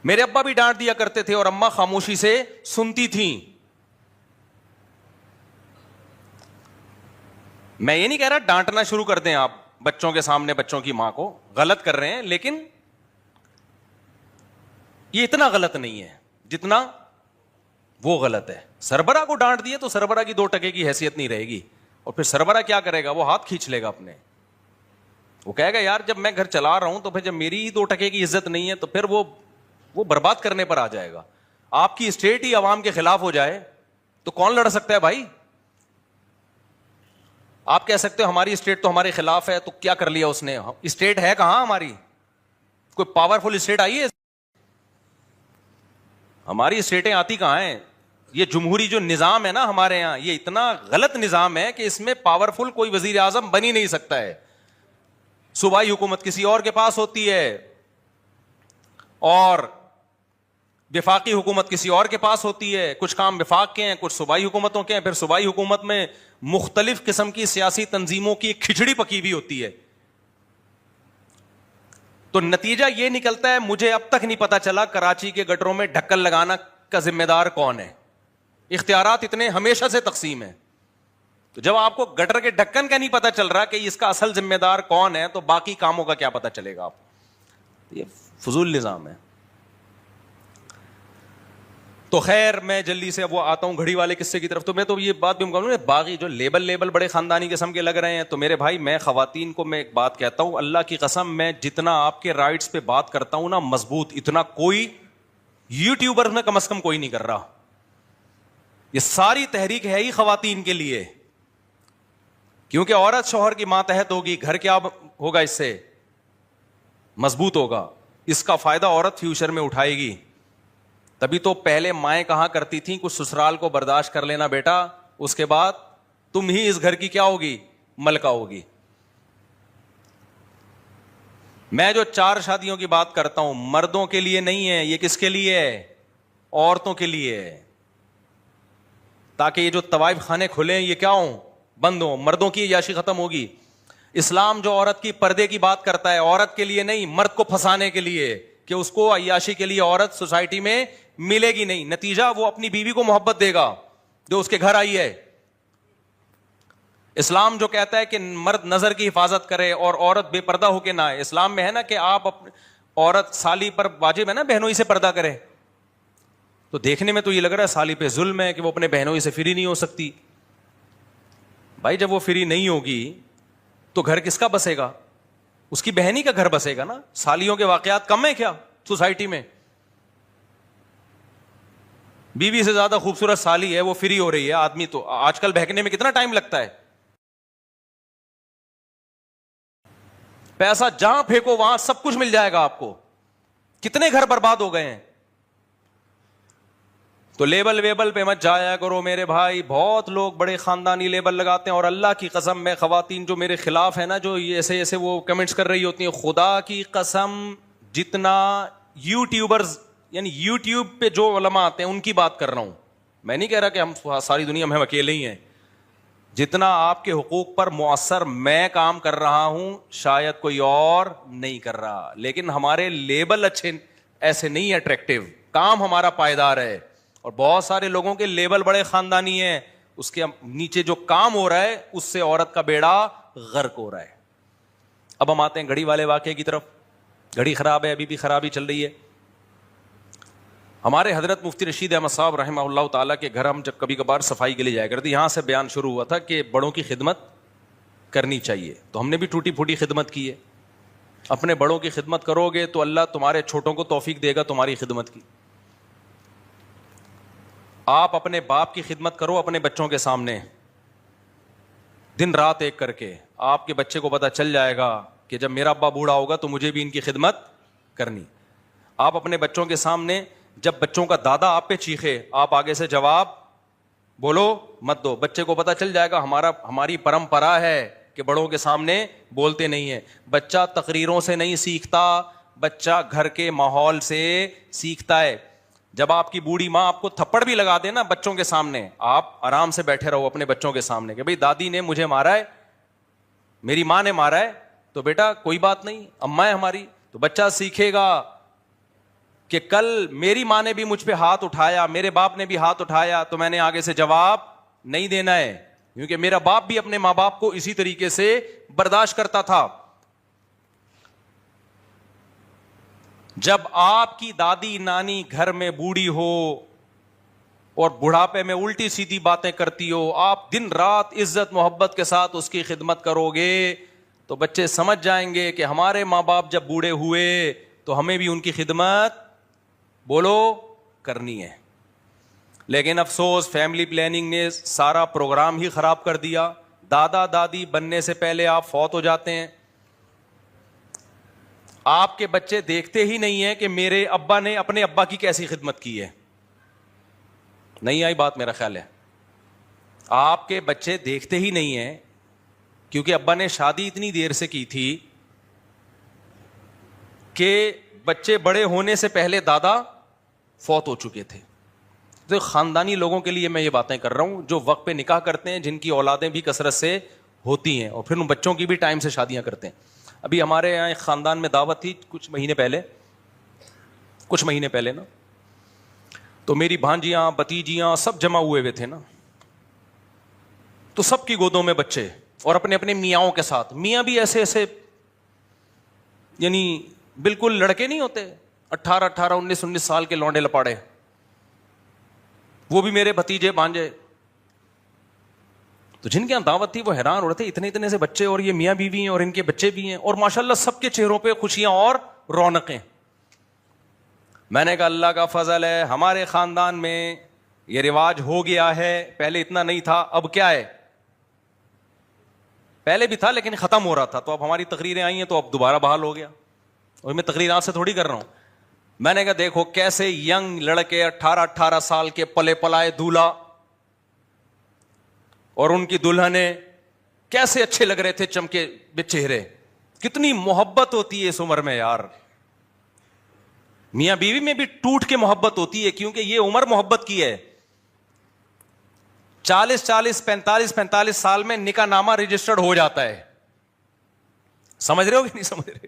میرے ابا بھی ڈانٹ دیا کرتے تھے اور اماں خاموشی سے سنتی تھیں. میں یہ نہیں کہہ رہا ڈانٹنا شروع کر دیں آپ بچوں کے سامنے بچوں کی ماں کو, غلط کر رہے ہیں, لیکن یہ اتنا غلط نہیں ہے جتنا وہ غلط ہے. سربراہ کو ڈانٹ دیے تو سربراہ کی 2 ٹکے کی حیثیت نہیں رہے گی. اور پھر سربراہ کیا کرے گا؟ وہ ہاتھ کھینچ لے گا اپنے. وہ کہے گا یار جب میں گھر چلا رہا ہوں تو پھر جب میری ہی 2 ٹکے کی عزت نہیں ہے تو پھر وہ برباد کرنے پر آ جائے گا. آپ کی اسٹیٹ ہی عوام کے خلاف ہو جائے تو کون لڑ سکتا ہے بھائی؟ آپ کہہ سکتے ہو ہماری اسٹیٹ تو ہمارے خلاف ہے, تو کیا کر لیا اس نے؟ اسٹیٹ ہے کہاں ہماری؟ کوئی پاورفل اسٹیٹ آئی ہے؟ ہماری اسٹیٹیں آتی کہاں ہیں؟ یہ جمہوری جو نظام ہے نا ہمارے یہاں, یہ اتنا غلط نظام ہے کہ اس میں پاورفل کوئی وزیر اعظم بن ہی نہیں سکتا ہے. صوبائی حکومت کسی اور کے پاس ہوتی ہے, اور وفاقی حکومت کسی اور کے پاس ہوتی ہے, کچھ کام وفاق کے ہیں, کچھ صوبائی حکومتوں کے ہیں, پھر صوبائی حکومت میں مختلف قسم کی سیاسی تنظیموں کی ایک کھچڑی پکی ہوئی ہوتی ہے. تو نتیجہ یہ نکلتا ہے, مجھے اب تک نہیں پتا چلا کراچی کے گٹروں میں ڈھکن لگانا کا ذمہ دار کون ہے. اختیارات اتنے ہمیشہ سے تقسیم ہیں, تو جب آپ کو گٹر کے ڈھکن کا نہیں پتا چل رہا کہ اس کا اصل ذمہ دار کون ہے, تو باقی کاموں کا کیا پتا چلے گا آپ. یہ فضول نظام ہے. تو خیر میں جلدی سے وہ آتا ہوں گھڑی والے قصے کی طرف. تو میں تو یہ بات بھی کہوں, باغی جو لیبل بڑے خاندانی قسم کے لگ رہے ہیں, تو میرے بھائی میں خواتین کو میں ایک بات کہتا ہوں, اللہ کی قسم میں جتنا آپ کے رائٹس پہ بات کرتا ہوں نا مضبوط, اتنا کوئی یوٹیوبر میں کم از کم کوئی نہیں کر رہا. یہ ساری تحریک ہے ہی خواتین کے لیے, کیونکہ عورت شوہر کی ماتحت ہوگی, گھر کیا ہوگا, اس سے مضبوط ہوگا, اس کا فائدہ عورت فیوچر میں اٹھائے گی. تبھی تو پہلے مائیں کہاں کرتی تھیں, کچھ سسرال کو برداشت کر لینا بیٹا, اس کے بعد تم ہی اس گھر کی کیا ہوگی, ملکہ ہوگی. میں جو 4 شادیوں کی بات کرتا ہوں مردوں کے لیے نہیں ہے, یہ کس کے لیے ہے, عورتوں کے لیے ہے, تاکہ یہ جو طوائف خانے کھلے ہیں یہ کیا ہوں, بند ہوں, مردوں کی عیاشی ختم ہوگی. اسلام جو عورت کی پردے کی بات کرتا ہے, عورت کے لیے نہیں, مرد کو پھنسانے کے لیے, کہ اس کو عیاشی کے لیے عورت سوسائٹی میں ملے گی نہیں. نتیجہ وہ اپنی بیوی کو محبت دے گا جو اس کے گھر آئی ہے. اسلام جو کہتا ہے کہ مرد نظر کی حفاظت کرے اور عورت بے پردہ ہو کے نہ آئے. اسلام میں ہے نا کہ آپ عورت سالی پر واجب ہے نا بہنوئی سے پردہ کرے, تو دیکھنے میں تو یہ لگ رہا ہے سالی پہ ظلم ہے کہ وہ اپنے بہنوئی سے فری نہیں ہو سکتی. بھائی جب وہ فری نہیں ہوگی تو گھر کس کا بسے گا, اس کی بہنی کا گھر بسے گا نا. سالیوں کے واقعات کم ہیں کیا سوسائٹی میں؟ بیوی سے زیادہ خوبصورت سالی ہے, وہ فری ہو رہی ہے, آدمی تو آج کل بہکنے میں کتنا ٹائم لگتا ہے. پیسہ جہاں پھینکو وہاں سب کچھ مل جائے گا آپ کو. کتنے گھر برباد ہو گئے ہیں. تو لیبل ویبل پہ مت جایا کرو میرے بھائی. بہت لوگ بڑے خاندانی لیبل لگاتے ہیں, اور اللہ کی قسم میں خواتین جو میرے خلاف ہے نا, جو ایسے ایسے وہ کمنٹس کر رہی ہوتی ہیں, خدا کی قسم جتنا یوٹیوبرز یعنی یوٹیوب پہ جو علماء آتے ہیں ان کی بات کر رہا ہوں, میں نہیں کہہ رہا کہ ہم ساری دنیا میں ہم اکیلے ہی ہیں. جتنا آپ کے حقوق پر مؤثر میں کام کر رہا ہوں شاید کوئی اور نہیں کر رہا, لیکن ہمارے لیبل اچھے ایسے نہیں اٹریکٹیو, کام ہمارا پائیدار ہے. اور بہت سارے لوگوں کے لیبل بڑے خاندانی ہیں, اس کے نیچے جو کام ہو رہا ہے اس سے عورت کا بیڑا غرق ہو رہا ہے. اب ہم آتے ہیں گھڑی والے واقعے کی طرف. گھڑی خراب ہے, ابھی بھی خرابی چل رہی ہے. ہمارے حضرت مفتی رشید احمد صاحب رحمہ اللہ تعالیٰ کے گھر ہم جب کبھی کبھار صفائی کے لیے جایا کرتے, یہاں سے بیان شروع ہوا تھا کہ بڑوں کی خدمت کرنی چاہیے. تو ہم نے بھی ٹوٹی پھوٹی خدمت کی ہے. اپنے بڑوں کی خدمت کرو گے تو اللہ تمہارے چھوٹوں کو توفیق دے گا تمہاری خدمت کی. آپ اپنے باپ کی خدمت کرو اپنے بچوں کے سامنے, دن رات ایک کر کے. آپ کے بچے کو پتہ چل جائے گا کہ جب میرا ابا بوڑھا ہوگا تو مجھے بھی ان کی خدمت کرنی. آپ اپنے بچوں کے سامنے جب بچوں کا دادا آپ پہ چیخے, آپ آگے سے جواب بولو مت دو. بچے کو پتہ چل جائے گا ہماری پرمپرا ہے کہ بڑوں کے سامنے بولتے نہیں ہیں. بچہ تقریروں سے نہیں سیکھتا, بچہ گھر کے ماحول سے سیکھتا ہے. جب آپ کی بوڑھی ماں آپ کو تھپڑ بھی لگا دے نا بچوں کے سامنے, آپ آرام سے بیٹھے رہو اپنے بچوں کے سامنے کہ بھئی دادی نے مجھے مارا ہے, میری ماں نے مارا ہے, تو بیٹا کوئی بات نہیں, اماں ہے ہماری. تو بچہ سیکھے گا کہ کل میری ماں نے بھی مجھ پہ ہاتھ اٹھایا, میرے باپ نے بھی ہاتھ اٹھایا, تو میں نے آگے سے جواب نہیں دینا ہے, کیونکہ میرا باپ بھی اپنے ماں باپ کو اسی طریقے سے برداشت کرتا تھا. جب آپ کی دادی نانی گھر میں بوڑھی ہو اور بڑھاپے میں الٹی سیدھی باتیں کرتی ہو, آپ دن رات عزت محبت کے ساتھ اس کی خدمت کرو گے تو بچے سمجھ جائیں گے کہ ہمارے ماں باپ جب بوڑھے ہوئے تو ہمیں بھی ان کی خدمت بولو کرنی ہے. لیکن افسوس فیملی پلاننگ نے سارا پروگرام ہی خراب کر دیا. دادا دادی بننے سے پہلے آپ فوت ہو جاتے ہیں. آپ کے بچے دیکھتے ہی نہیں ہیں کہ میرے ابا نے اپنے ابا کی کیسی خدمت کی ہے. نہیں آئی بات میرا خیال ہے. آپ کے بچے دیکھتے ہی نہیں ہیں کیونکہ ابا نے شادی اتنی دیر سے کی تھی کہ بچے بڑے ہونے سے پہلے دادا فوت ہو چکے تھے. تو خاندانی لوگوں کے لیے میں یہ باتیں کر رہا ہوں جو وقت پہ نکاح کرتے ہیں, جن کی اولادیں بھی کثرت سے ہوتی ہیں, اور پھر ان بچوں کی بھی ٹائم سے شادیاں کرتے ہیں. ابھی ہمارے یہاں ایک خاندان میں دعوت تھی کچھ مہینے پہلے نا, تو میری بھانجیاں بتیجیاں سب جمع ہوئے تھے نا, تو سب کی گودوں میں بچے اور اپنے اپنے میاں کے ساتھ. میاں بھی ایسے ایسے یعنی بالکل لڑکے نہیں ہوتے, 18 19 سال کے لونڈے لپاڑے, وہ بھی میرے بھتیجے بھانجے. تو جن کے یہاں دعوت تھی وہ حیران ہو رہے تھے, اتنے سے بچے, اور یہ میاں بیوی ہیں اور ان کے بچے بھی ہیں, اور ماشاءاللہ سب کے چہروں پہ خوشیاں اور رونقیں. میں نے کہا اللہ کا فضل ہے, ہمارے خاندان میں یہ رواج ہو گیا ہے, پہلے اتنا نہیں تھا, اب کیا ہے, پہلے بھی تھا لیکن ختم ہو رہا تھا, تو اب ہماری تقریریں آئی ہیں تو اب دوبارہ بحال ہو گیا. اور میں تقریر آپ سے تھوڑی کر رہا ہوں. میں نے کہا دیکھو کیسے ینگ لڑکے 18 سال کے پلے پلائے دولہا اور ان کی دلہنیں کیسے اچھے لگ رہے تھے, چمکے بے چہرے. کتنی محبت ہوتی ہے اس عمر میں یار. میاں بیوی میں بھی ٹوٹ کے محبت ہوتی ہے, کیونکہ یہ عمر محبت کی ہے. 45 سال میں نکاح نامہ رجسٹرڈ ہو جاتا ہے. سمجھ رہے ہو کہ نہیں سمجھ رہے؟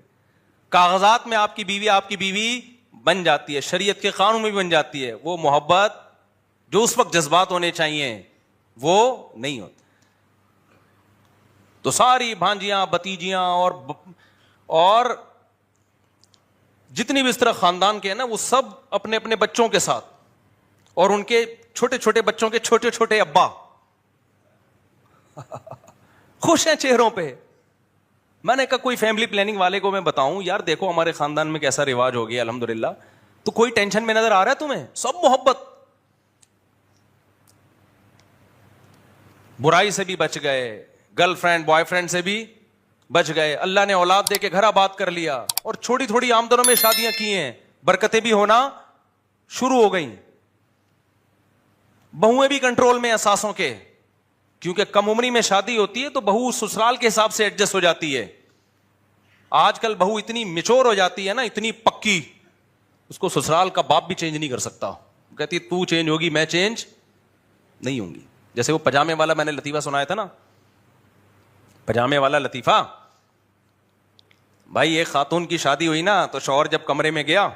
کاغذات میں آپ کی بیوی بن جاتی ہے, شریعت کے قانون میں بھی بن جاتی ہے. وہ محبت جو اس وقت جذبات ہونے چاہیے وہ نہیں ہوتے. تو ساری بھانجیاں بتیجیاں اور جتنی بھی اس طرح خاندان کے ہیں نا, وہ سب اپنے اپنے بچوں کے ساتھ, اور ان کے چھوٹے چھوٹے بچوں کے چھوٹے چھوٹے ابا خوش ہیں چہروں پہ. میں نے کہا کوئی فیملی پلاننگ والے کو میں بتاؤں یار دیکھو ہمارے خاندان میں کیسا رواج ہو گیا الحمدللہ, تو کوئی ٹینشن میں نظر آ رہا ہے تمہیں؟ سب محبت, برائی سے بھی بچ گئے, گرل فرینڈ بوائے فرینڈ سے بھی بچ گئے, اللہ نے اولاد دے کے گھر آباد کر لیا, اور چھوٹی تھوڑی آمدنوں میں شادیاں کی ہیں, برکتیں بھی ہونا شروع ہو گئیں. بہویں بھی کنٹرول میں احساسوں کے, کیونکہ کم عمری میں شادی ہوتی ہے تو بہو سسرال کے حساب سے ایڈجسٹ ہو جاتی ہے. آج کل بہو اتنی میچور ہو جاتی ہے نا, اتنی پکی, اس کو سسرال کا باپ بھی چینج نہیں کر سکتا. کہتی تو چینج ہوگی میں چینج نہیں ہوں گی. جیسے وہ پجامے والا میں نے لطیفہ سنایا تھا نا, پجامے والا لطیفہ. بھائی ایک خاتون کی شادی ہوئی نا, تو شوہر جب کمرے میں گیا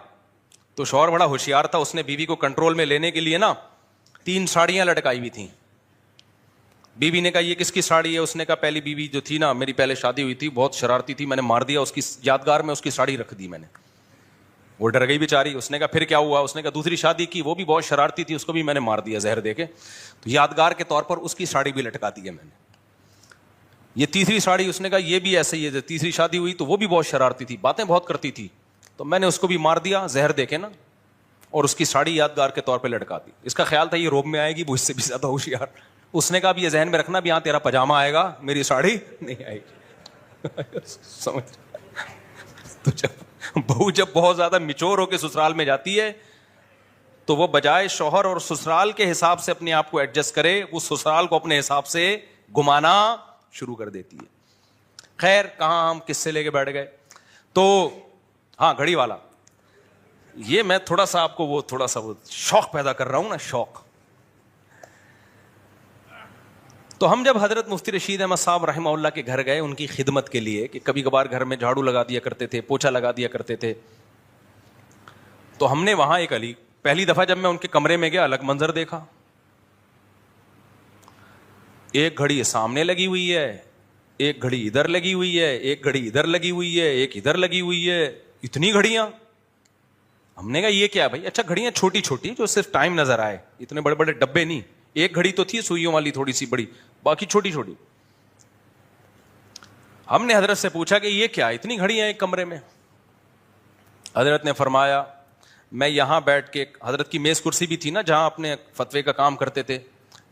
تو شوہر بڑا ہوشیار تھا, اس نے بیوی کو کنٹرول میں لینے کے لیے نا 3 ساڑیاں لٹکائی ہوئی تھیں. بیوی نے کہا یہ کس کی ساڑی ہے؟ اس نے کہا پہلی بیوی جو تھی نا میری پہلے شادی ہوئی تھی, بہت شرارتی تھی, میں نے مار دیا, اس کی یادگار میں اس کی ساڑی رکھ دی میں نے. وہ ڈر گئی بیچاری. اس نے کہا پھر کیا ہوا؟ اس نے کہا دوسری شادی کی, وہ بھی بہت شرارتی تھی, اس کو بھی میں نے مار دیا زہر دے کے, تو یادگار کے طور پر اس کی ساڑی بھی لٹکا دی ہے میں نے. یہ تیسری ساڑی, اس نے کہا یہ بھی ایسے ہی ہے, تیسری شادی ہوئی تو وہ بھی بہت شرارتی تھی, باتیں بہت کرتی تھی, تو میں نے اس کو بھی مار دیا زہر دے کے نا, اور اس کی ساڑی یادگار کے طور پہ لٹکا دی. اس کا خیال تھا یہ روب میں آئے گی, وہ اس سے بھی زیادہ ہوشیار. اس نے کہا بھی یہ ذہن میں رکھنا بھی یہاں تیرا پجامہ آئے گا, میری ساڑی نہیں آئے گی. سمجھ. تو بہو جب بہت زیادہ میچور ہو کے سسرال میں جاتی ہے تو وہ بجائے شوہر اور سسرال کے حساب سے اپنے آپ کو ایڈجسٹ کرے, وہ سسرال کو اپنے حساب سے گھمانا شروع کر دیتی ہے. خیر کہاں ہم کس سے لے کے بیٹھ گئے. تو ہاں گھڑی والا, یہ میں تھوڑا سا آپ کو وہ شوق پیدا کر رہا ہوں نا, شوق. تو ہم جب حضرت مفتی رشید احمد صاحب رحمہ اللہ کے گھر گئے ان کی خدمت کے لیے, کہ کبھی کبھار گھر میں جھاڑو لگا دیا کرتے تھے, پوچھا لگا دیا کرتے تھے, تو ہم نے وہاں پہلی دفعہ جب میں ان کے کمرے میں گیا الگ منظر دیکھا. ایک گھڑی سامنے لگی ہوئی ہے, ایک گھڑی ادھر لگی ہوئی ہے, ایک گھڑی ادھر لگی ہوئی ہے, ایک ادھر لگی ہوئی ہے, اتنی گھڑیاں. ہم نے کہا یہ کیا بھائی؟ اچھا گھڑیاں چھوٹی چھوٹی جو صرف ٹائم نظر آئے, اتنے بڑے بڑے ڈبے نہیں. ایک گھڑی تو تھی سوئیوں والی تھوڑی سی بڑی, باقی چھوٹی چھوٹی. ہم نے حضرت سے پوچھا کہ یہ کیا اتنی گھڑیاں ایک کمرے میں؟ حضرت نے فرمایا میں یہاں بیٹھ کے, حضرت کی میز کرسی بھی تھی نا جہاں اپنے فتوے کا کام کرتے تھے,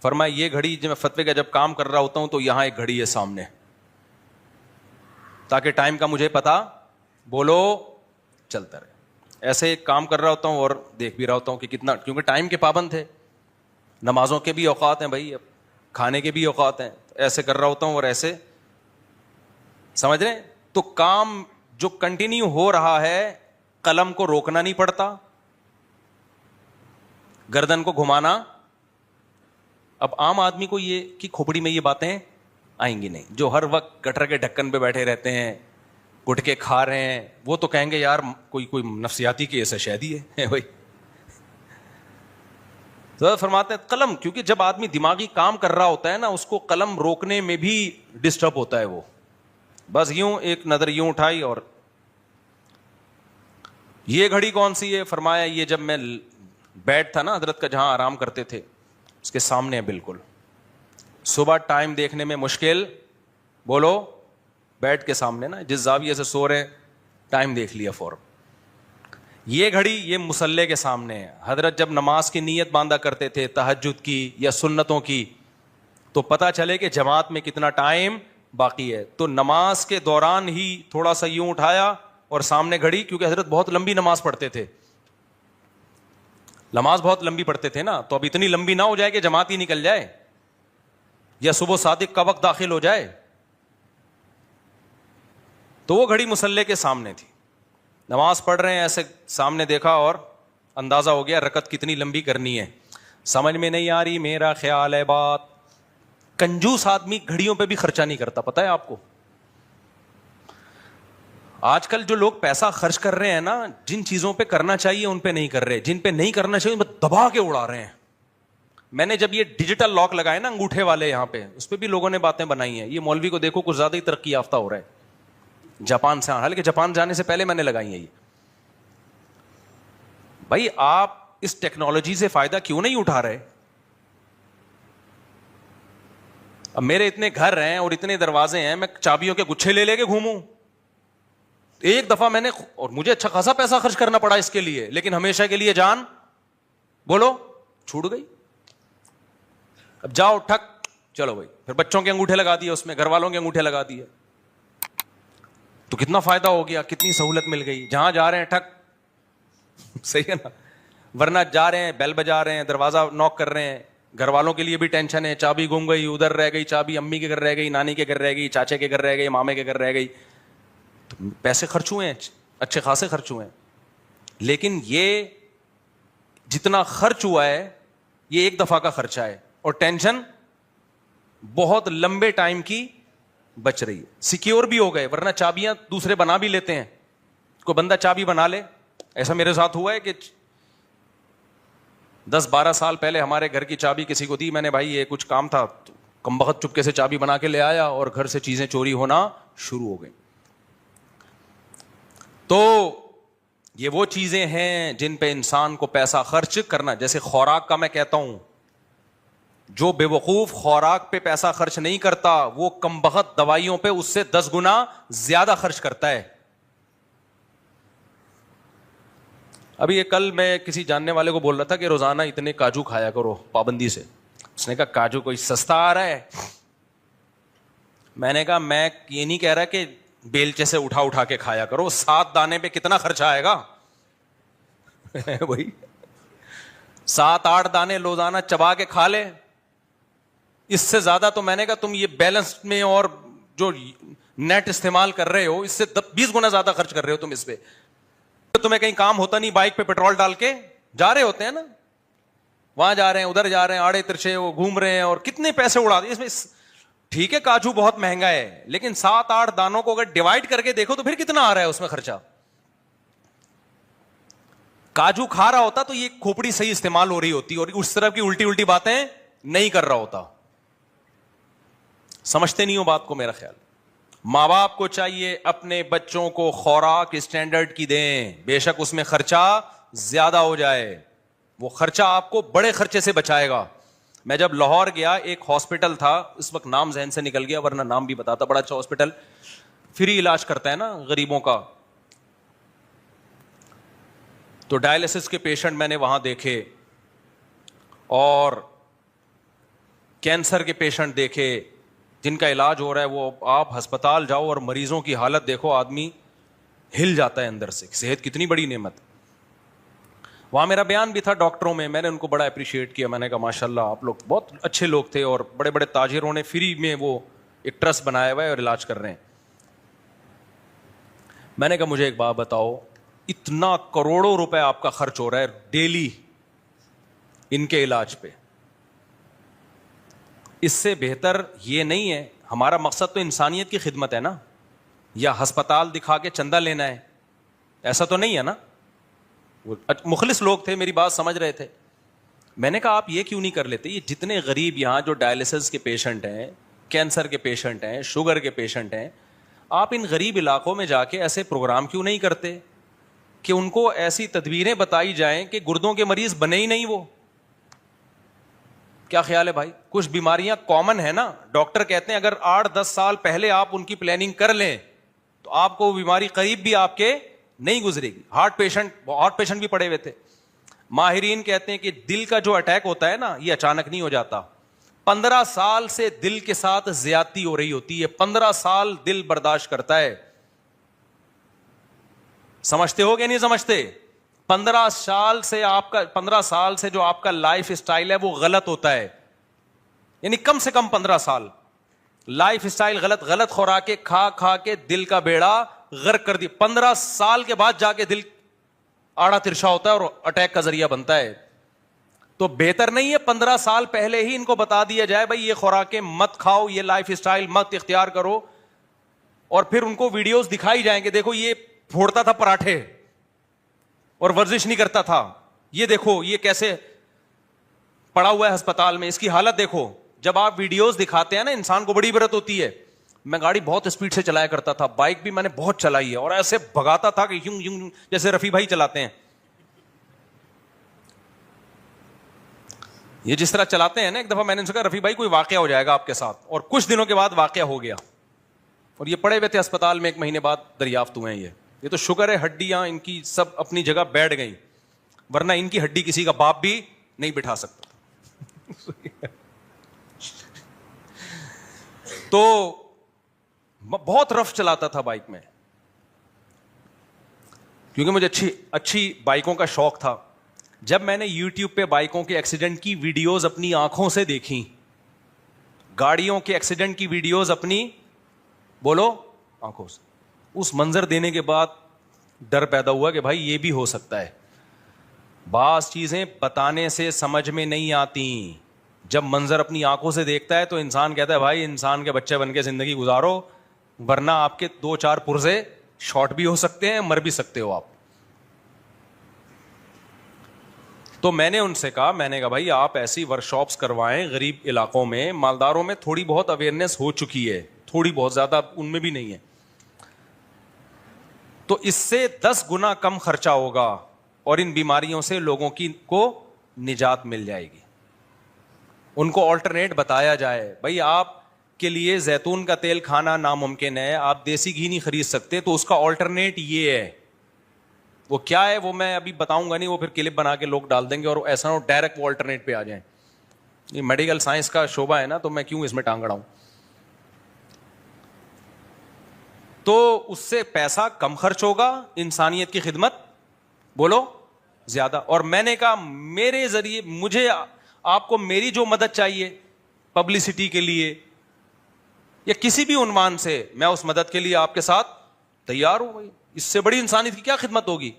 فرمایا یہ گھڑی جب میں فتوے کا جب کام کر رہا ہوتا ہوں تو یہاں ایک گھڑی ہے سامنے, تاکہ ٹائم کا مجھے پتا بولو چلتا رہے. ایسے کام کر رہا ہوتا ہوں اور دیکھ بھی رہا ہوتا ہوں کہ کتنا, کیونکہ ٹائم کے پابند تھے, نمازوں کے بھی اوقات ہیں بھائی, اب کھانے کے بھی اوقات ہیں, ایسے کر رہا ہوتا ہوں اور ایسے, سمجھ رہے ہیں. تو کام جو کنٹینیو ہو رہا ہے قلم کو روکنا نہیں پڑتا, گردن کو گھمانا. اب عام آدمی کو یہ کہ کھوپڑی میں یہ باتیں آئیں گی نہیں. جو ہر وقت گٹر کے ڈھکن پہ بیٹھے رہتے ہیں, گٹکے کھا رہے ہیں, وہ تو کہیں گے یار کوئی نفسیاتی کیس ہے شاید ہی ہے بھائی. تو فرماتے ہیں قلم, کیونکہ جب آدمی دماغی کام کر رہا ہوتا ہے نا, اس کو قلم روکنے میں بھی ڈسٹرب ہوتا ہے. وہ بس یوں ایک نظر یوں اٹھائی. اور یہ گھڑی کون سی ہے؟ فرمایا یہ جب میں بیڈ تھا نا حضرت کا جہاں آرام کرتے تھے, اس کے سامنے ہے بالکل. صبح ٹائم دیکھنے میں مشکل, بولو بیڈ کے سامنے نا, جس زاویے سے سو رہے ٹائم دیکھ لیا فوراً. یہ گھڑی یہ مصلے کے سامنے ہے. حضرت جب نماز کی نیت باندھا کرتے تھے تہجد کی یا سنتوں کی, تو پتہ چلے کہ جماعت میں کتنا ٹائم باقی ہے, تو نماز کے دوران ہی تھوڑا سا یوں اٹھایا اور سامنے گھڑی, کیونکہ حضرت بہت لمبی نماز پڑھتے تھے, نماز بہت لمبی پڑھتے تھے نا, تو اب اتنی لمبی نہ ہو جائے کہ جماعت ہی نکل جائے یا صبح صادق کا وقت داخل ہو جائے. تو وہ گھڑی مصلے کے سامنے تھی, نماز پڑھ رہے ہیں, ایسے سامنے دیکھا اور اندازہ ہو گیا رکعت کتنی لمبی کرنی ہے. سمجھ میں نہیں آ رہی, میرا خیال ہے بات. کنجوس آدمی گھڑیوں پہ بھی خرچہ نہیں کرتا, پتہ ہے آپ کو. آج کل جو لوگ پیسہ خرچ کر رہے ہیں نا, جن چیزوں پہ کرنا چاہیے ان پہ نہیں کر رہے, جن پہ نہیں کرنا چاہیے ان پہ دبا کے اڑا رہے ہیں. میں نے جب یہ ڈیجیٹل لاک لگائے نا انگوٹھے والے یہاں پہ, اس پہ بھی لوگوں نے باتیں بنائی ہیں. یہ مولوی کو دیکھو کچھ زیادہ ہی ترقی یافتہ ہو رہا ہے جاپان سے, حالانکہ جاپان جانے سے پہلے میں نے لگائی ہیں یہ. بھائی آپ اس ٹیکنالوجی سے فائدہ کیوں نہیں اٹھا رہے؟ اب میرے اتنے گھر ہیں اور اتنے دروازے ہیں, میں چابیوں کے گچھے لے لے کے گھوموں؟ ایک دفعہ میں نے, اور مجھے اچھا خاصا پیسہ خرچ کرنا پڑا اس کے لیے, لیکن ہمیشہ کے لیے جان بولو چھوٹ گئی. اب جاؤ ٹھک, چلو بھائی, پھر بچوں کے انگوٹھے لگا دیے اس میں, گھر والوں کے انگوٹھے لگا دیے, تو کتنا فائدہ ہو گیا, کتنی سہولت مل گئی. جہاں جا رہے ہیں ٹھک, صحیح ہے نا. ورنہ جا رہے ہیں بیل بجا رہے ہیں, دروازہ نوک کر رہے ہیں, گھر والوں کے لیے بھی ٹینشن ہے, چابی گم گئی, ادھر رہ گئی چابی, امی کے گھر رہ گئی, نانی کے گھر رہ گئی, چاچے کے گھر رہ گئی, مامے کے گھر رہ گئی. تو پیسے خرچ ہوئے ہیں, اچھے خاصے خرچ ہوئے ہیں, لیکن یہ جتنا خرچ ہوا ہے یہ ایک دفعہ کا خرچہ ہے, اور ٹینشن بہت لمبے ٹائم کی بچ رہی ہے. سیکیور بھی ہو گئے, ورنہ چابیاں دوسرے بنا بھی لیتے ہیں. کوئی بندہ چابی بنا لے, ایسا میرے ساتھ ہوا ہے کہ 10-12 سال پہلے ہمارے گھر کی چابی کسی کو دی میں نے, بھائی یہ کچھ کام تھا, کم بخت چپکے سے چابی بنا کے لے آیا اور گھر سے چیزیں چوری ہونا شروع ہو گئی. تو یہ وہ چیزیں ہیں جن پہ انسان کو پیسہ خرچ کرنا. جیسے خوراک کا میں کہتا ہوں, جو بے وقوف خوراک پہ پیسہ خرچ نہیں کرتا وہ کم بخت دوائیوں پہ اس سے 10 گنا زیادہ خرچ کرتا ہے. ابھی یہ کل میں کسی جاننے والے کو بول رہا تھا کہ روزانہ اتنے کاجو کھایا کرو پابندی سے. اس نے کہا کاجو کوئی سستا آ رہا ہے؟ میں نے کہا میں یہ نہیں کہہ رہا کہ بیلچے سے اٹھا اٹھا کے کھایا کرو, 7 دانے پہ کتنا خرچہ آئے گا بھائی. 7-8 دانے روزانہ چبا کے کھا لے, اس سے زیادہ تو میں نے کہا تم یہ بیلنس میں اور جو نیٹ استعمال کر رہے ہو اس سے 20 گنا زیادہ خرچ کر رہے ہو تم اس پہ. تمہیں کہیں کام ہوتا نہیں, بائک پہ پیٹرول ڈال کے جا رہے ہوتے ہیں نا, وہاں جا رہے ہیں ادھر جا رہے ہیں, آڑے ترچے وہ گھوم رہے ہیں اور کتنے پیسے اڑا دیے اس میں. ٹھیک ہے کاجو بہت مہنگا ہے, لیکن 7-8 دانوں کو اگر ڈیوائڈ کر کے دیکھو تو پھر کتنا آ رہا ہے اس میں خرچہ. کاجو کھا رہا ہوتا تو یہ کھوپڑی صحیح استعمال ہو رہی ہوتی اور اس طرح کی الٹی باتیں نہیں کر رہا ہوتا. سمجھتے نہیں ہو بات کو میرا خیال. ماں باپ کو چاہیے اپنے بچوں کو خوراک اسٹینڈرڈ کی دیں, بے شک اس میں خرچہ زیادہ ہو جائے, وہ خرچہ آپ کو بڑے خرچے سے بچائے گا. میں جب لاہور گیا, ایک ہاسپٹل تھا, اس وقت نام ذہن سے نکل گیا ورنہ نام بھی بتاتا, بڑا اچھا ہاسپٹل, فری علاج کرتا ہے نا غریبوں کا. تو ڈائلسس کے پیشنٹ میں نے وہاں دیکھے اور کینسر کے پیشنٹ دیکھے جن کا علاج ہو رہا ہے. وہ آپ ہسپتال جاؤ اور مریضوں کی حالت دیکھو, آدمی ہل جاتا ہے اندر سے. صحت کتنی بڑی نعمت. وہاں میرا بیان بھی تھا ڈاکٹروں میں نے ان کو بڑا اپریشیٹ کیا. میں نے کہا ماشاءاللہ آپ لوگ بہت اچھے لوگ تھے, اور بڑے بڑے تاجروں نے فری میں وہ ایک ٹرسٹ بنایا ہوا ہے اور علاج کر رہے ہیں. میں نے کہا مجھے ایک بات بتاؤ, اتنا کروڑوں روپے آپ کا خرچ ہو رہا ہے ڈیلی, ان کے علاج پہ. اس سے بہتر یہ نہیں ہے. ہمارا مقصد تو انسانیت کی خدمت ہے نا, یا ہسپتال دکھا کے چندہ لینا ہے, ایسا تو نہیں ہے نا. وہ مخلص لوگ تھے, میری بات سمجھ رہے تھے. میں نے کہا آپ یہ کیوں نہیں کر لیتے, یہ جتنے غریب یہاں جو ڈائلسس کے پیشنٹ ہیں, کینسر کے پیشنٹ ہیں, شوگر کے پیشنٹ ہیں, آپ ان غریب علاقوں میں جا کے ایسے پروگرام کیوں نہیں کرتے کہ ان کو ایسی تدبیریں بتائی جائیں کہ گردوں کے مریض بنے ہی نہیں. وہ کیا خیال ہے بھائی؟ کچھ بیماریاں کامن ہے نا, ڈاکٹر کہتے ہیں اگر 8-10 سال پہلے آپ ان کی پلاننگ کر لیں تو آپ کو بیماری قریب بھی آپ کے نہیں گزرے گی. ہارٹ پیشنٹ بھی پڑے ہوئے تھے. ماہرین کہتے ہیں کہ دل کا جو اٹیک ہوتا ہے نا, یہ اچانک نہیں ہو جاتا. 15 سال سے دل کے ساتھ زیادتی ہو رہی ہوتی ہے. 15 سال دل برداشت کرتا ہے. سمجھتے ہو کہ نہیں سمجھتے؟ 15 سال سے جو آپ کا لائف اسٹائل ہے وہ غلط ہوتا ہے. یعنی کم سے کم 15 سال لائف اسٹائل غلط خوراکیں کھا کے دل کا بیڑا غرق کر دی. 15 سال کے بعد جا کے دل آڑا ترشا ہوتا ہے اور اٹیک کا ذریعہ بنتا ہے. تو بہتر نہیں ہے 15 سال پہلے ہی ان کو بتا دیا جائے بھائی یہ خوراکیں مت کھاؤ, یہ لائف اسٹائل مت اختیار کرو, اور پھر ان کو ویڈیوز دکھائی جائیں کہ دیکھو یہ پھوڑتا تھا پراٹھے اور ورزش نہیں کرتا تھا, یہ دیکھو یہ کیسے پڑا ہوا ہے ہسپتال میں, اس کی حالت دیکھو. جب آپ ویڈیوز دکھاتے ہیں نا, انسان کو بڑی عبرت ہوتی ہے. میں گاڑی بہت اسپیڈ سے چلایا کرتا تھا, بائک بھی میں نے بہت چلائی ہے, اور ایسے بھگاتا تھا کہ یوں یوں جیسے رفیع بھائی چلاتے ہیں. یہ جس طرح چلاتے ہیں نا, ایک دفعہ میں نے ان سے کہا رفیع بھائی کوئی واقعہ ہو جائے گا آپ کے ساتھ, اور کچھ دنوں کے بعد واقعہ ہو گیا, اور یہ پڑے ہوئے تھے اسپتال میں, 1 مہینے بعد دریافت ہوئے ہیں. یہ تو شکر ہے ہڈیاں ان کی سب اپنی جگہ بیٹھ گئیں, ورنہ ان کی ہڈی کسی کا باپ بھی نہیں بٹھا سکتا. تو بہت رف چلاتا تھا بائک میں, کیونکہ مجھے اچھی بائکوں کا شوق تھا. جب میں نے یوٹیوب پہ بائکوں کے ایکسیڈنٹ کی ویڈیوز اپنی آنکھوں سے دیکھی, گاڑیوں کے ایکسیڈنٹ کی ویڈیوز اپنی بولو آنکھوں سے, اس منظر دینے کے بعد ڈر پیدا ہوا کہ بھائی یہ بھی ہو سکتا ہے. بعض چیزیں بتانے سے سمجھ میں نہیں آتی, جب منظر اپنی آنکھوں سے دیکھتا ہے تو انسان کہتا ہے بھائی انسان کے بچے بن کے زندگی گزارو, ورنہ آپ کے 2-4 پرزے شارٹ بھی ہو سکتے ہیں, مر بھی سکتے ہو آپ. تو میں نے ان سے کہا, میں نے کہا بھائی آپ ایسی ورکشاپس کروائیں غریب علاقوں میں, مالداروں میں تھوڑی بہت اویئرنیس ہو چکی ہے, تھوڑی بہت, زیادہ ان میں بھی نہیں ہے, تو اس سے 10 گنا کم خرچہ ہوگا اور ان بیماریوں سے لوگوں کو نجات مل جائے گی. ان کو آلٹرنیٹ بتایا جائے, بھائی آپ کے لیے زیتون کا تیل کھانا ناممکن ہے, آپ دیسی گھی نہیں خرید سکتے, تو اس کا آلٹرنیٹ یہ ہے. وہ کیا ہے وہ میں ابھی بتاؤں گا نہیں, وہ پھر کلپ بنا کے لوگ ڈال دیں گے, اور ایسا نہ ڈائریکٹ وہ آلٹرنیٹ پہ آ جائیں. یہ میڈیکل سائنس کا شعبہ ہے نا, تو میں کیوں اس میں ٹانگ اڑاؤں. تو اس سے پیسہ کم خرچ ہوگا, انسانیت کی خدمت بولو زیادہ. اور میں نے کہا میرے ذریعے مجھے آپ کو میری جو مدد چاہیے پبلسٹی کے لیے یا کسی بھی عنوان سے, میں اس مدد کے لیے آپ کے ساتھ تیار ہوں. بھائی اس سے بڑی انسانیت کی کیا خدمت ہوگی.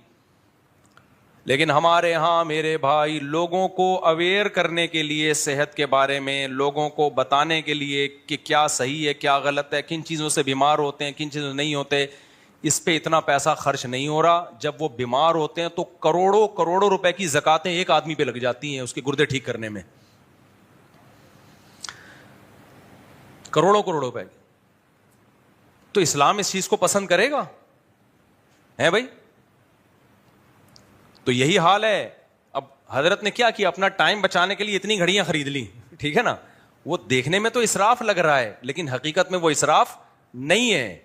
لیکن ہمارے ہاں میرے بھائی لوگوں کو اویئر کرنے کے لیے, صحت کے بارے میں لوگوں کو بتانے کے لیے کہ کیا صحیح ہے کیا غلط ہے, کن چیزوں سے بیمار ہوتے ہیں کن چیزوں سے نہیں ہوتے, اس پہ اتنا پیسہ خرچ نہیں ہو رہا. جب وہ بیمار ہوتے ہیں تو کروڑوں روپے کی زکاتیں ایک آدمی پہ لگ جاتی ہیں اس کے گردے ٹھیک کرنے میں, کروڑوں روپے کی. تو اسلام اس چیز کو پسند کرے گا ہے بھائی؟ تو یہی حال ہے. اب حضرت نے کیا کیا, اپنا ٹائم بچانے کے لیے اتنی گھڑیاں خرید لی, ٹھیک ہے نا. وہ دیکھنے میں تو اسراف لگ رہا ہے, لیکن حقیقت میں وہ اسراف نہیں ہے,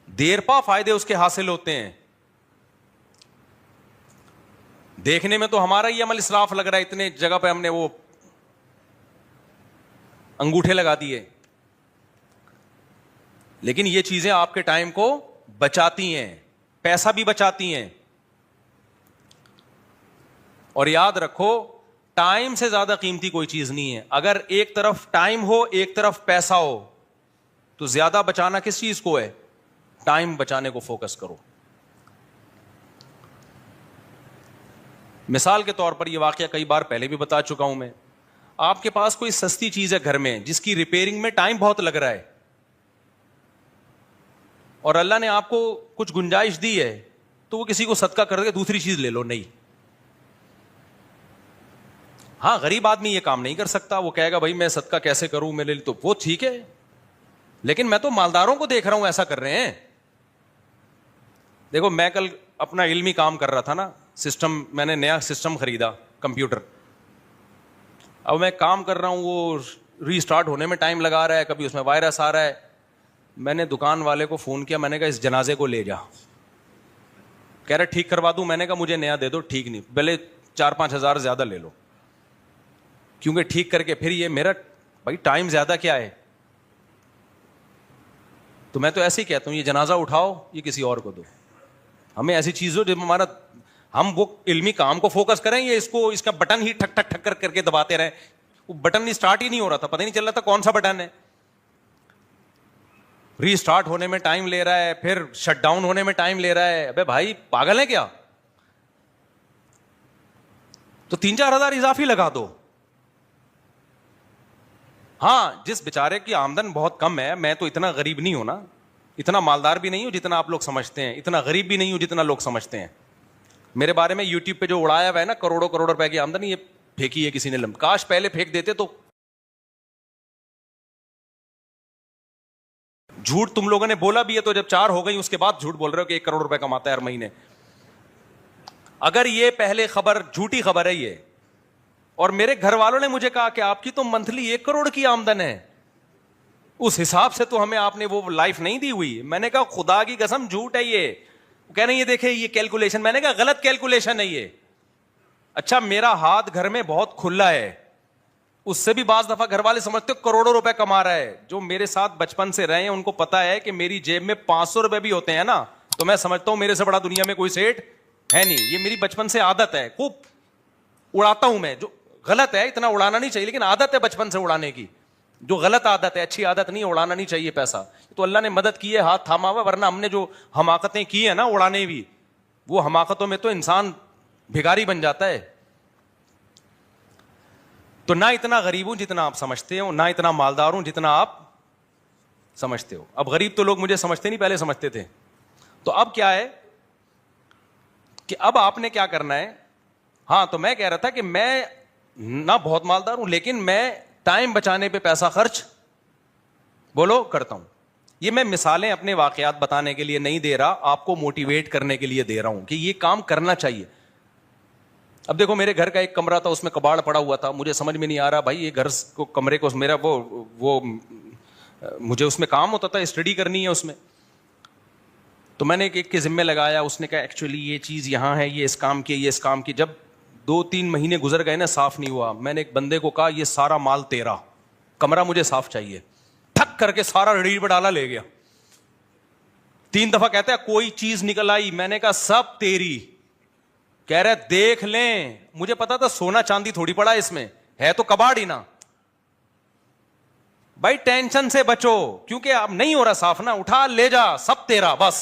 دیر پا فائدے اس کے حاصل ہوتے ہیں. دیکھنے میں تو ہمارا یہ عمل اسراف لگ رہا ہے, اتنے جگہ پہ ہم نے وہ انگوٹھے لگا دیے, لیکن یہ چیزیں آپ کے ٹائم کو بچاتی ہیں, پیسہ بھی بچاتی ہیں. اور یاد رکھو ٹائم سے زیادہ قیمتی کوئی چیز نہیں ہے. اگر ایک طرف ٹائم ہو ایک طرف پیسہ ہو تو زیادہ بچانا کس چیز کو ہے؟ ٹائم بچانے کو فوکس کرو. مثال کے طور پر یہ واقعہ کئی بار پہلے بھی بتا چکا ہوں میں. آپ کے پاس کوئی سستی چیز ہے گھر میں جس کی ریپیئرنگ میں ٹائم بہت لگ رہا ہے, اور اللہ نے آپ کو کچھ گنجائش دی ہے, تو وہ کسی کو صدقہ کر کے دوسری چیز لے لو. نہیں, ہاں غریب آدمی یہ کام نہیں کر سکتا, وہ کہے گا بھائی میں صدقہ کیسے کروں میرے لیے, تو وہ ٹھیک ہے. لیکن میں تو مالداروں کو دیکھ رہا ہوں ایسا کر رہے ہیں. دیکھو میں کل اپنا علمی کام کر رہا تھا نا, سسٹم, میں نے نیا سسٹم خریدا کمپیوٹر. اب میں کام کر رہا ہوں, وہ ری اسٹارٹ ہونے میں ٹائم لگا رہا ہے, کبھی اس میں وائرس آ رہا ہے. میں نے دکان والے کو فون کیا, میں نے کہا اس جنازے کو لے جا. کہہ رہا ٹھیک کروا دوں. میں نے کہا مجھے نیا دے دو. ٹھیک نہیں, بھلے 4-5 ہزار زیادہ لے لو, کیونکہ ٹھیک کر کے پھر یہ میرا بھائی ٹائم زیادہ کیا ہے. تو میں تو ایسے ہی کہتا ہوں یہ جنازہ اٹھاؤ, یہ کسی اور کو دو. ہمیں ایسی چیز ہو جب ہمارا ہم وہ علمی کام کو فوکس کریں, یہ اس کا بٹن ہی ٹھک ٹھک ٹھک کر کے دباتے رہیں. وہ بٹن نہیں اسٹارٹ ہی نہیں ہو رہا تھا, پتہ نہیں چل رہا تھا کون سا بٹن ہے. ری اسٹارٹ ہونے میں ٹائم لے رہا ہے, پھر شٹ ڈاؤن ہونے میں ٹائم لے رہا ہے. ابے بھائی پاگل ہے کیا؟ تو 3-4 ہزار اضافی لگا دو. ہاں جس بیچارے کی آمدن بہت کم ہے, میں تو اتنا غریب نہیں ہوں نا, اتنا مالدار بھی نہیں ہوں جتنا آپ لوگ سمجھتے ہیں, اتنا غریب بھی نہیں ہوں جتنا لوگ سمجھتے ہیں. میرے بارے میں یوٹیوب پہ جو اڑایا ہوا ہے نا کروڑوں کروڑ روپے کی آمدنی, یہ پھینکی ہے کسی نے. کاش پہلے پھینک دیتے تو. جھوٹ تم لوگوں نے بولا بھی ہے, تو جب 4 ہو گئی اس کے بعد جھوٹ بول رہے ہو کہ 1 کروڑ روپے کماتا ہے ہر مہینے. اگر یہ پہلے خبر جھوٹی خبر ہے یہ, اور میرے گھر والوں نے مجھے کہا کہ آپ کی تو منتھلی 1 کروڑ کی آمدن ہے, اس حساب سے تو ہمیں آپ نے وہ لائف نہیں دی ہوئی. میں نے کہا خدا کی قسم جھوٹ ہے یہ. کہہ رہے ہیں یہ دیکھیں یہ کیلکولیشن. میں نے کہا غلط کیلکولیشن ہے یہ. اچھا میرا ہاتھ گھر میں بہت کھلا ہے, اس سے بھی بعض دفعہ گھر والے سمجھتے کروڑوں روپے کما رہا ہے. جو میرے ساتھ بچپن سے رہے ہیں ان کو پتا ہے کہ میری جیب میں 500 روپے بھی ہوتے ہیں نا, تو میں سمجھتا ہوں میرے سے بڑا دنیا میں کوئی سیٹ ہے نہیں. یہ میری بچپن سے عادت ہے, خوب اڑاتا ہوں میں. جو غلط ہے, اتنا اڑانا نہیں چاہیے, لیکن عادت ہے بچپن سے اڑانے کی, جو غلط عادت ہے, اچھی عادت نہیں, اڑانا نہیں چاہیے پیسہ. تو اللہ نے مدد کی ہے, ہاتھ تھاما ہوا, ورنہ ہم نے جو حماقتیں کی ہیں نا اڑانے بھی, وہ حماقتوں میں تو انسان بھکاری بن جاتا ہے. تو نہ اتنا غریب ہوں جتنا آپ سمجھتے ہو, نہ اتنا مالدار ہوں جتنا آپ سمجھتے ہو. اب غریب تو لوگ مجھے سمجھتے نہیں, پہلے سمجھتے تھے. تو اب کیا ہے کہ اب آپ نے کیا کرنا ہے. ہاں تو میں کہہ رہا تھا کہ میں نہ بہت مالدار ہوں, لیکن میں ٹائم بچانے پہ پیسہ خرچ بولو کرتا ہوں. یہ میں مثالیں اپنے واقعات بتانے کے لیے نہیں دے رہا, آپ کو موٹیویٹ کرنے کے لیے دے رہا ہوں کہ یہ کام کرنا چاہیے. اب دیکھو میرے گھر کا ایک کمرہ تھا, اس میں کباڑ پڑا ہوا تھا. مجھے سمجھ میں نہیں آ رہا بھائی یہ گھر کو کمرے کو میرا وہ مجھے اس میں کام ہوتا تھا, اسٹڈی کرنی ہے اس میں. تو میں نے ایک کے ذمہ لگایا, اس نے کہا ایکچولی یہ چیز یہاں ہے, یہ اس کام کی, یہ اس کام کی. جب 2-3 مہینے گزر گئے نا, صاف نہیں ہوا. میں نے ایک بندے کو کہا یہ سارا مال تیرا, کمرہ مجھے صاف چاہیے. ٹھک کر کے سارا ریڑھی پہ ڈالا, لے گیا. 3 دفعہ کہتا ہے کوئی چیز نکل آئی, میں نے کہا سب تیری. کہہ رہے دیکھ لیں, مجھے پتا تھا سونا چاندی تھوڑی پڑا ہے اس میں, ہے تو کباڑ ہی نا. بھائی ٹینشن سے بچو, کیونکہ اب نہیں ہو رہا صاف نا, اٹھا لے جا, سب تیرا. بس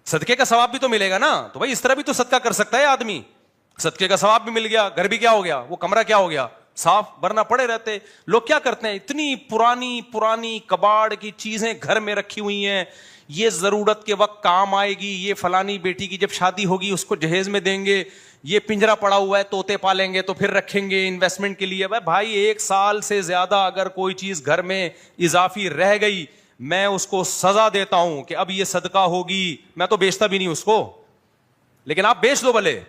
صدقے کا ثواب بھی تو ملے گا نا. تو بھائی اس طرح بھی تو صدقہ کر سکتا ہے آدمی, صدقے کا ثواب بھی مل گیا, گھر بھی کیا ہو گیا, وہ کمرہ کیا ہو گیا صاف. ورنہ پڑے رہتے لوگ. کیا کرتے ہیں, اتنی پرانی کباڑ کی چیزیں گھر میں رکھی ہوئی ہیں, یہ ضرورت کے وقت کام آئے گی, یہ فلانی بیٹی کی جب شادی ہوگی اس کو جہیز میں دیں گے, یہ پنجرا پڑا ہوا ہے طوطے پالیں گے تو پھر رکھیں گے انویسٹمنٹ کے لیے. بھائی 1 سال سے زیادہ اگر کوئی چیز گھر میں اضافی رہ گئی, میں اس کو سزا دیتا ہوں کہ اب یہ صدقہ ہوگی. میں تو بیچتا بھی نہیں اس کو, لیکن آپ بیچ دو بھلے.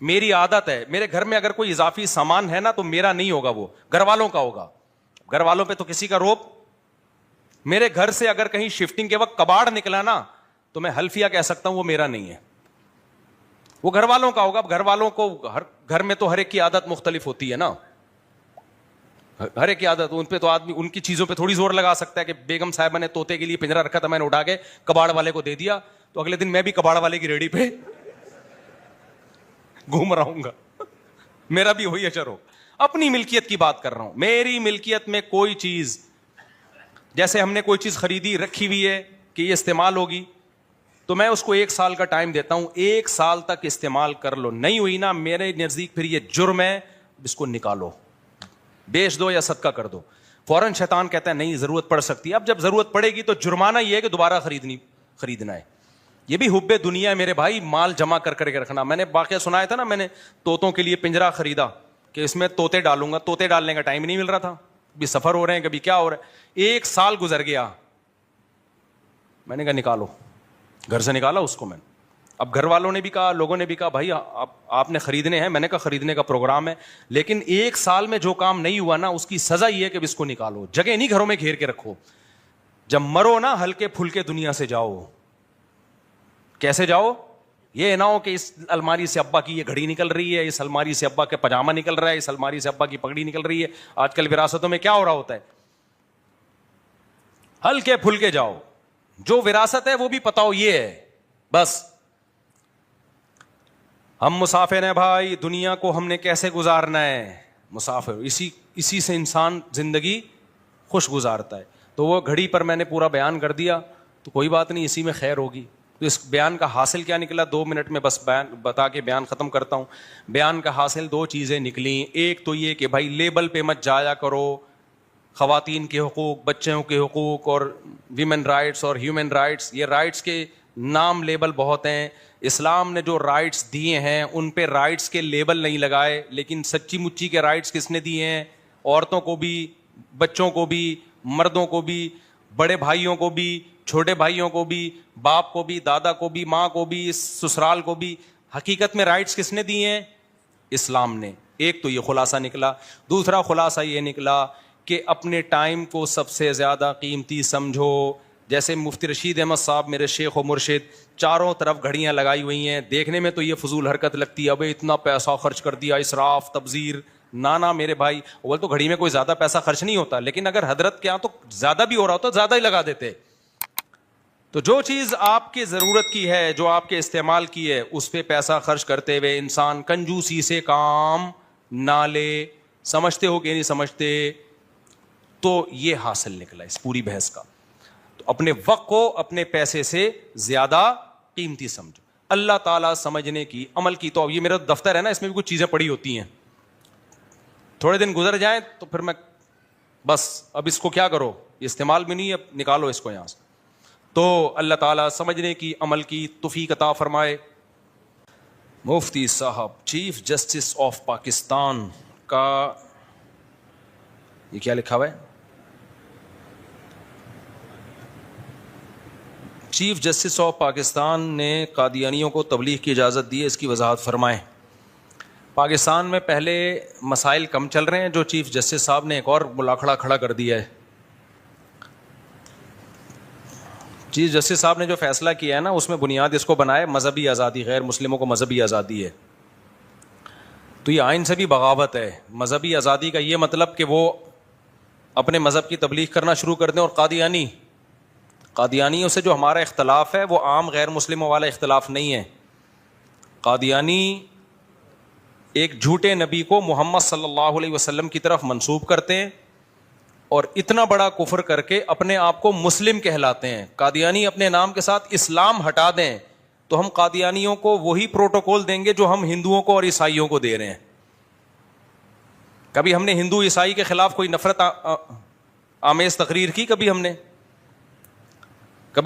میری عادت ہے, میرے گھر میں اگر کوئی اضافی سامان ہے نا تو میرا نہیں ہوگا, وہ گھر والوں کا ہوگا. گھر والوں پہ تو کسی کا روب. میرے گھر سے اگر کہیں شفٹنگ کے وقت کباڑ نکلا نا تو میں حلفیہ کہہ سکتا ہوں وہ میرا نہیں ہے, وہ گھر والوں کا ہوگا. گھر والوں کو ہر گھر میں تو ہر ایک کی عادت مختلف ہوتی ہے نا, ہر ایک کی عادت. ان پہ تو آدمی ان کی چیزوں پہ تھوڑی زور لگا سکتا ہے کہ بیگم صاحبہ نے طوطے کے لیے پنجرا رکھا تھا, میں نے اٹھا کے کباڑ والے کو دے دیا, تو اگلے دن میں بھی کباڑ والے کی ریڑھی پہ گھوم رہا ہوں گا, میرا بھی وہی اثر ہو. اپنی ملکیت کی بات کر رہا ہوں. میری ملکیت میں کوئی چیز, جیسے ہم نے کوئی چیز خریدی رکھی ہوئی ہے کہ یہ استعمال ہوگی, تو میں اس کو 1 سال کا ٹائم دیتا ہوں, 1 سال تک استعمال کر لو, نہیں ہوئی نا میرے نزدیک پھر یہ جرم ہے, اس کو نکالو, بیچ دو یا صدقہ کر دو. فوراً شیطان کہتا ہے نہیں ضرورت پڑ سکتی ہے. اب جب ضرورت پڑے گی تو جرمانہ یہ ہے کہ دوبارہ خریدنا ہے. یہ بھی حب دنیا ہے میرے بھائی, مال جمع کر کے رکھنا. میں نے واقعہ سنایا تھا نا, میں نے طوطوں کے لیے پنجرا خریدا کہ اس میں طوطے ڈالوں گا, طوطے ڈالنے کا ٹائم نہیں مل رہا تھا, کبھی سفر ہو رہے ہیں کبھی کیا ہو رہا ہے. 1 سال گزر گیا, میں نے کہا نکالو, گھر سے نکالا اس کو میں نے. اب گھر والوں نے بھی کہا, لوگوں نے بھی کہا بھائی آپ نے خریدنے ہیں. میں نے کہا خریدنے کا پروگرام ہے, لیکن 1 سال میں جو کام نہیں ہوا نا اس کی سزا یہ ہے کہ اس کو نکالو. جگہ نہیں گھروں میں گھیر کے رکھو. جب مرو نا ہلکے پھلکے دنیا سے جاؤ. کیسے جاؤ؟ یہ نہ ہو کہ اس الماری سے ابا کی یہ گھڑی نکل رہی ہے, اس الماری سے ابا کے پاجامہ نکل رہا ہے, اس الماری سے ابا کی پگڑی نکل رہی ہے. آج کل وراثتوں میں کیا ہو رہا ہوتا ہے. ہلکے پھلکے جاؤ, جو وراثت ہے وہ بھی پتہ ہو یہ ہے. بس ہم مسافر ہیں بھائی, دنیا کو ہم نے کیسے گزارنا ہے. مسافر اسی سے انسان زندگی خوش گزارتا ہے. تو وہ گھڑی پر میں نے پورا بیان کر دیا, تو کوئی بات نہیں, اسی میں خیر ہوگی. تو اس بیان کا حاصل کیا نکلا, 2 منٹ میں بس بیان بتا کے بیان ختم کرتا ہوں. بیان کا حاصل 2 چیزیں نکلیں. ایک تو یہ کہ بھائی لیبل پہ مت جایا کرو. خواتین کے حقوق, بچوں کے حقوق اور ویمن رائٹس اور ہیومن رائٹس, یہ رائٹس کے نام لیبل بہت ہیں. اسلام نے جو رائٹس دیے ہیں ان پہ رائٹس کے لیبل نہیں لگائے, لیکن سچی مچی کے رائٹس کس نے دیے ہیں؟ عورتوں کو بھی, بچوں کو بھی, مردوں کو بھی, بڑے بھائیوں کو بھی, چھوٹے بھائیوں کو بھی, باپ کو بھی, دادا کو بھی, ماں کو بھی, سسرال کو بھی. حقیقت میں رائٹس کس نے دیے ہیں؟ اسلام نے. ایک تو یہ خلاصہ نکلا. دوسرا خلاصہ یہ نکلا کہ اپنے ٹائم کو سب سے زیادہ قیمتی سمجھو. جیسے مفتی رشید احمد صاحب میرے شیخ و مرشد, چاروں طرف گھڑیاں لگائی ہوئی ہیں. دیکھنے میں تو یہ فضول حرکت لگتی ہے, ابے اتنا پیسہ خرچ کر دیا, اسراف, تبذیر. نانا میرے بھائی, اول تو گھڑی میں کوئی زیادہ پیسہ خرچ نہیں ہوتا, لیکن اگر حضرت کے یہاں تو زیادہ بھی ہو رہا ہوتا زیادہ ہی لگا دیتے. تو جو چیز آپ کی ضرورت کی ہے, جو آپ کے استعمال کی ہے, اس پہ پیسہ خرچ کرتے ہوئے انسان کنجوسی سے کام نہ لے. سمجھتے ہو کہ نہیں سمجھتے؟ تو یہ حاصل نکلا اس پوری بحث کا. تو اپنے وقت کو اپنے پیسے سے زیادہ قیمتی سمجھو. اللہ تعالیٰ سمجھنے کی, عمل کی. تو یہ میرا دفتر ہے نا, اس میں بھی کچھ چیزیں پڑی ہوتی ہیں, تھوڑے دن گزر جائیں تو پھر میں بس اب اس کو کیا کرو, استعمال بھی نہیں, اب نکالو اس کو یہاں سے. تو اللہ تعالیٰ سمجھنے کی, عمل کی توفیق عطا فرمائے. مفتی صاحب چیف جسٹس آف پاکستان کا یہ کیا لکھا ہوا ہے؟ چیف جسٹس آف پاکستان نے قادیانیوں کو تبلیغ کی اجازت دی ہے, اس کی وضاحت فرمائیں. پاکستان میں پہلے مسائل کم چل رہے ہیں, جو چیف جسٹس صاحب نے ایک اور ملاکھڑا کھڑا کر دیا ہے. چیف جسٹس صاحب نے جو فیصلہ کیا ہے نا, اس میں بنیاد اس کو بنائے مذہبی آزادی, غیر مسلموں کو مذہبی آزادی ہے. تو یہ آئین سے بھی بغاوت ہے. مذہبی آزادی کا یہ مطلب کہ وہ اپنے مذہب کی تبلیغ کرنا شروع کر دیں. اور قادیانیوں سے جو ہمارا اختلاف ہے وہ عام غیر مسلموں والا اختلاف نہیں ہے. قادیانی ایک جھوٹے نبی کو محمد صلی اللہ علیہ وسلم کی طرف منسوب کرتے ہیں اور اتنا بڑا کفر کر کے اپنے آپ کو مسلم کہلاتے ہیں. قادیانی اپنے نام کے ساتھ اسلام ہٹا دیں تو ہم قادیانیوں کو وہی پروٹوکول دیں گے جو ہم ہندوؤں کو اور عیسائیوں کو دے رہے ہیں. کبھی ہم نے ہندو عیسائی کے خلاف کوئی نفرت آمیز تقریر کی؟ کبھی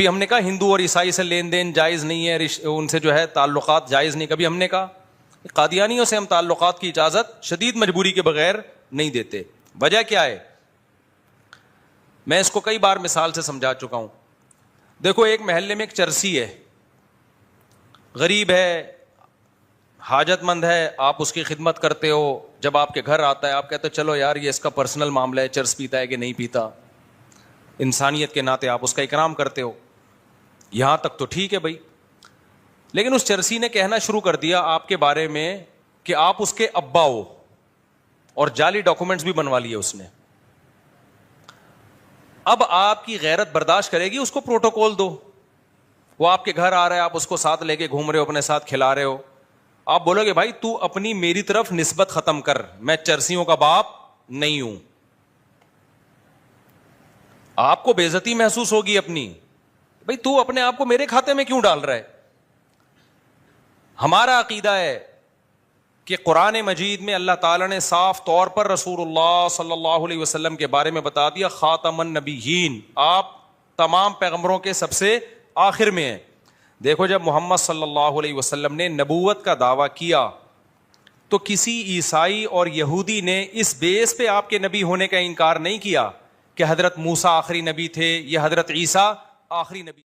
ہم نے کہا ہندو اور عیسائی سے لین دین جائز نہیں ہے, ان سے جو ہے تعلقات جائز نہیں؟ کبھی ہم نے کہا؟ قادیانیوں سے ہم تعلقات کی اجازت شدید مجبوری کے بغیر نہیں دیتے. وجہ کیا ہے؟ میں اس کو کئی بار مثال سے سمجھا چکا ہوں. دیکھو ایک محلے میں ایک چرسی ہے, غریب ہے, حاجت مند ہے, آپ اس کی خدمت کرتے ہو. جب آپ کے گھر آتا ہے آپ کہتے ہو چلو یار یہ اس کا پرسنل معاملہ ہے, چرس پیتا ہے کہ نہیں پیتا, انسانیت کے ناطے آپ اس کا اکرام کرتے ہو. یہاں تک تو ٹھیک ہے بھائی. لیکن اس چرسی نے کہنا شروع کر دیا آپ کے بارے میں کہ آپ اس کے ابا ہو, اور جعلی ڈاکومنٹس بھی بنوا لیے اس نے. اب آپ کی غیرت برداشت کرے گی؟ اس کو پروٹوکول دو. وہ آپ کے گھر آ رہا ہے, آپ اس کو ساتھ لے کے گھوم رہے ہو, اپنے ساتھ کھلا رہے ہو. آپ بولو گے بھائی تو اپنی میری طرف نسبت ختم کر, میں چرسیوں کا باپ نہیں ہوں. آپ کو بے عزتی محسوس ہوگی اپنی, بھئی تو اپنے آپ کو میرے کھاتے میں کیوں ڈال رہا ہے؟ ہمارا عقیدہ ہے کہ قرآن مجید میں اللہ تعالیٰ نے صاف طور پر رسول اللہ صلی اللہ علیہ وسلم کے بارے میں بتا دیا خاتم النبیین، آپ تمام پیغمبروں کے سب سے آخر میں ہیں۔ دیکھو جب محمد صلی اللہ علیہ وسلم نے نبوت کا دعویٰ کیا تو کسی عیسائی اور یہودی نے اس بیس پہ آپ کے نبی ہونے کا انکار نہیں کیا کہ حضرت موسیٰ آخری نبی تھے یا حضرت عیسیٰ آخری نبی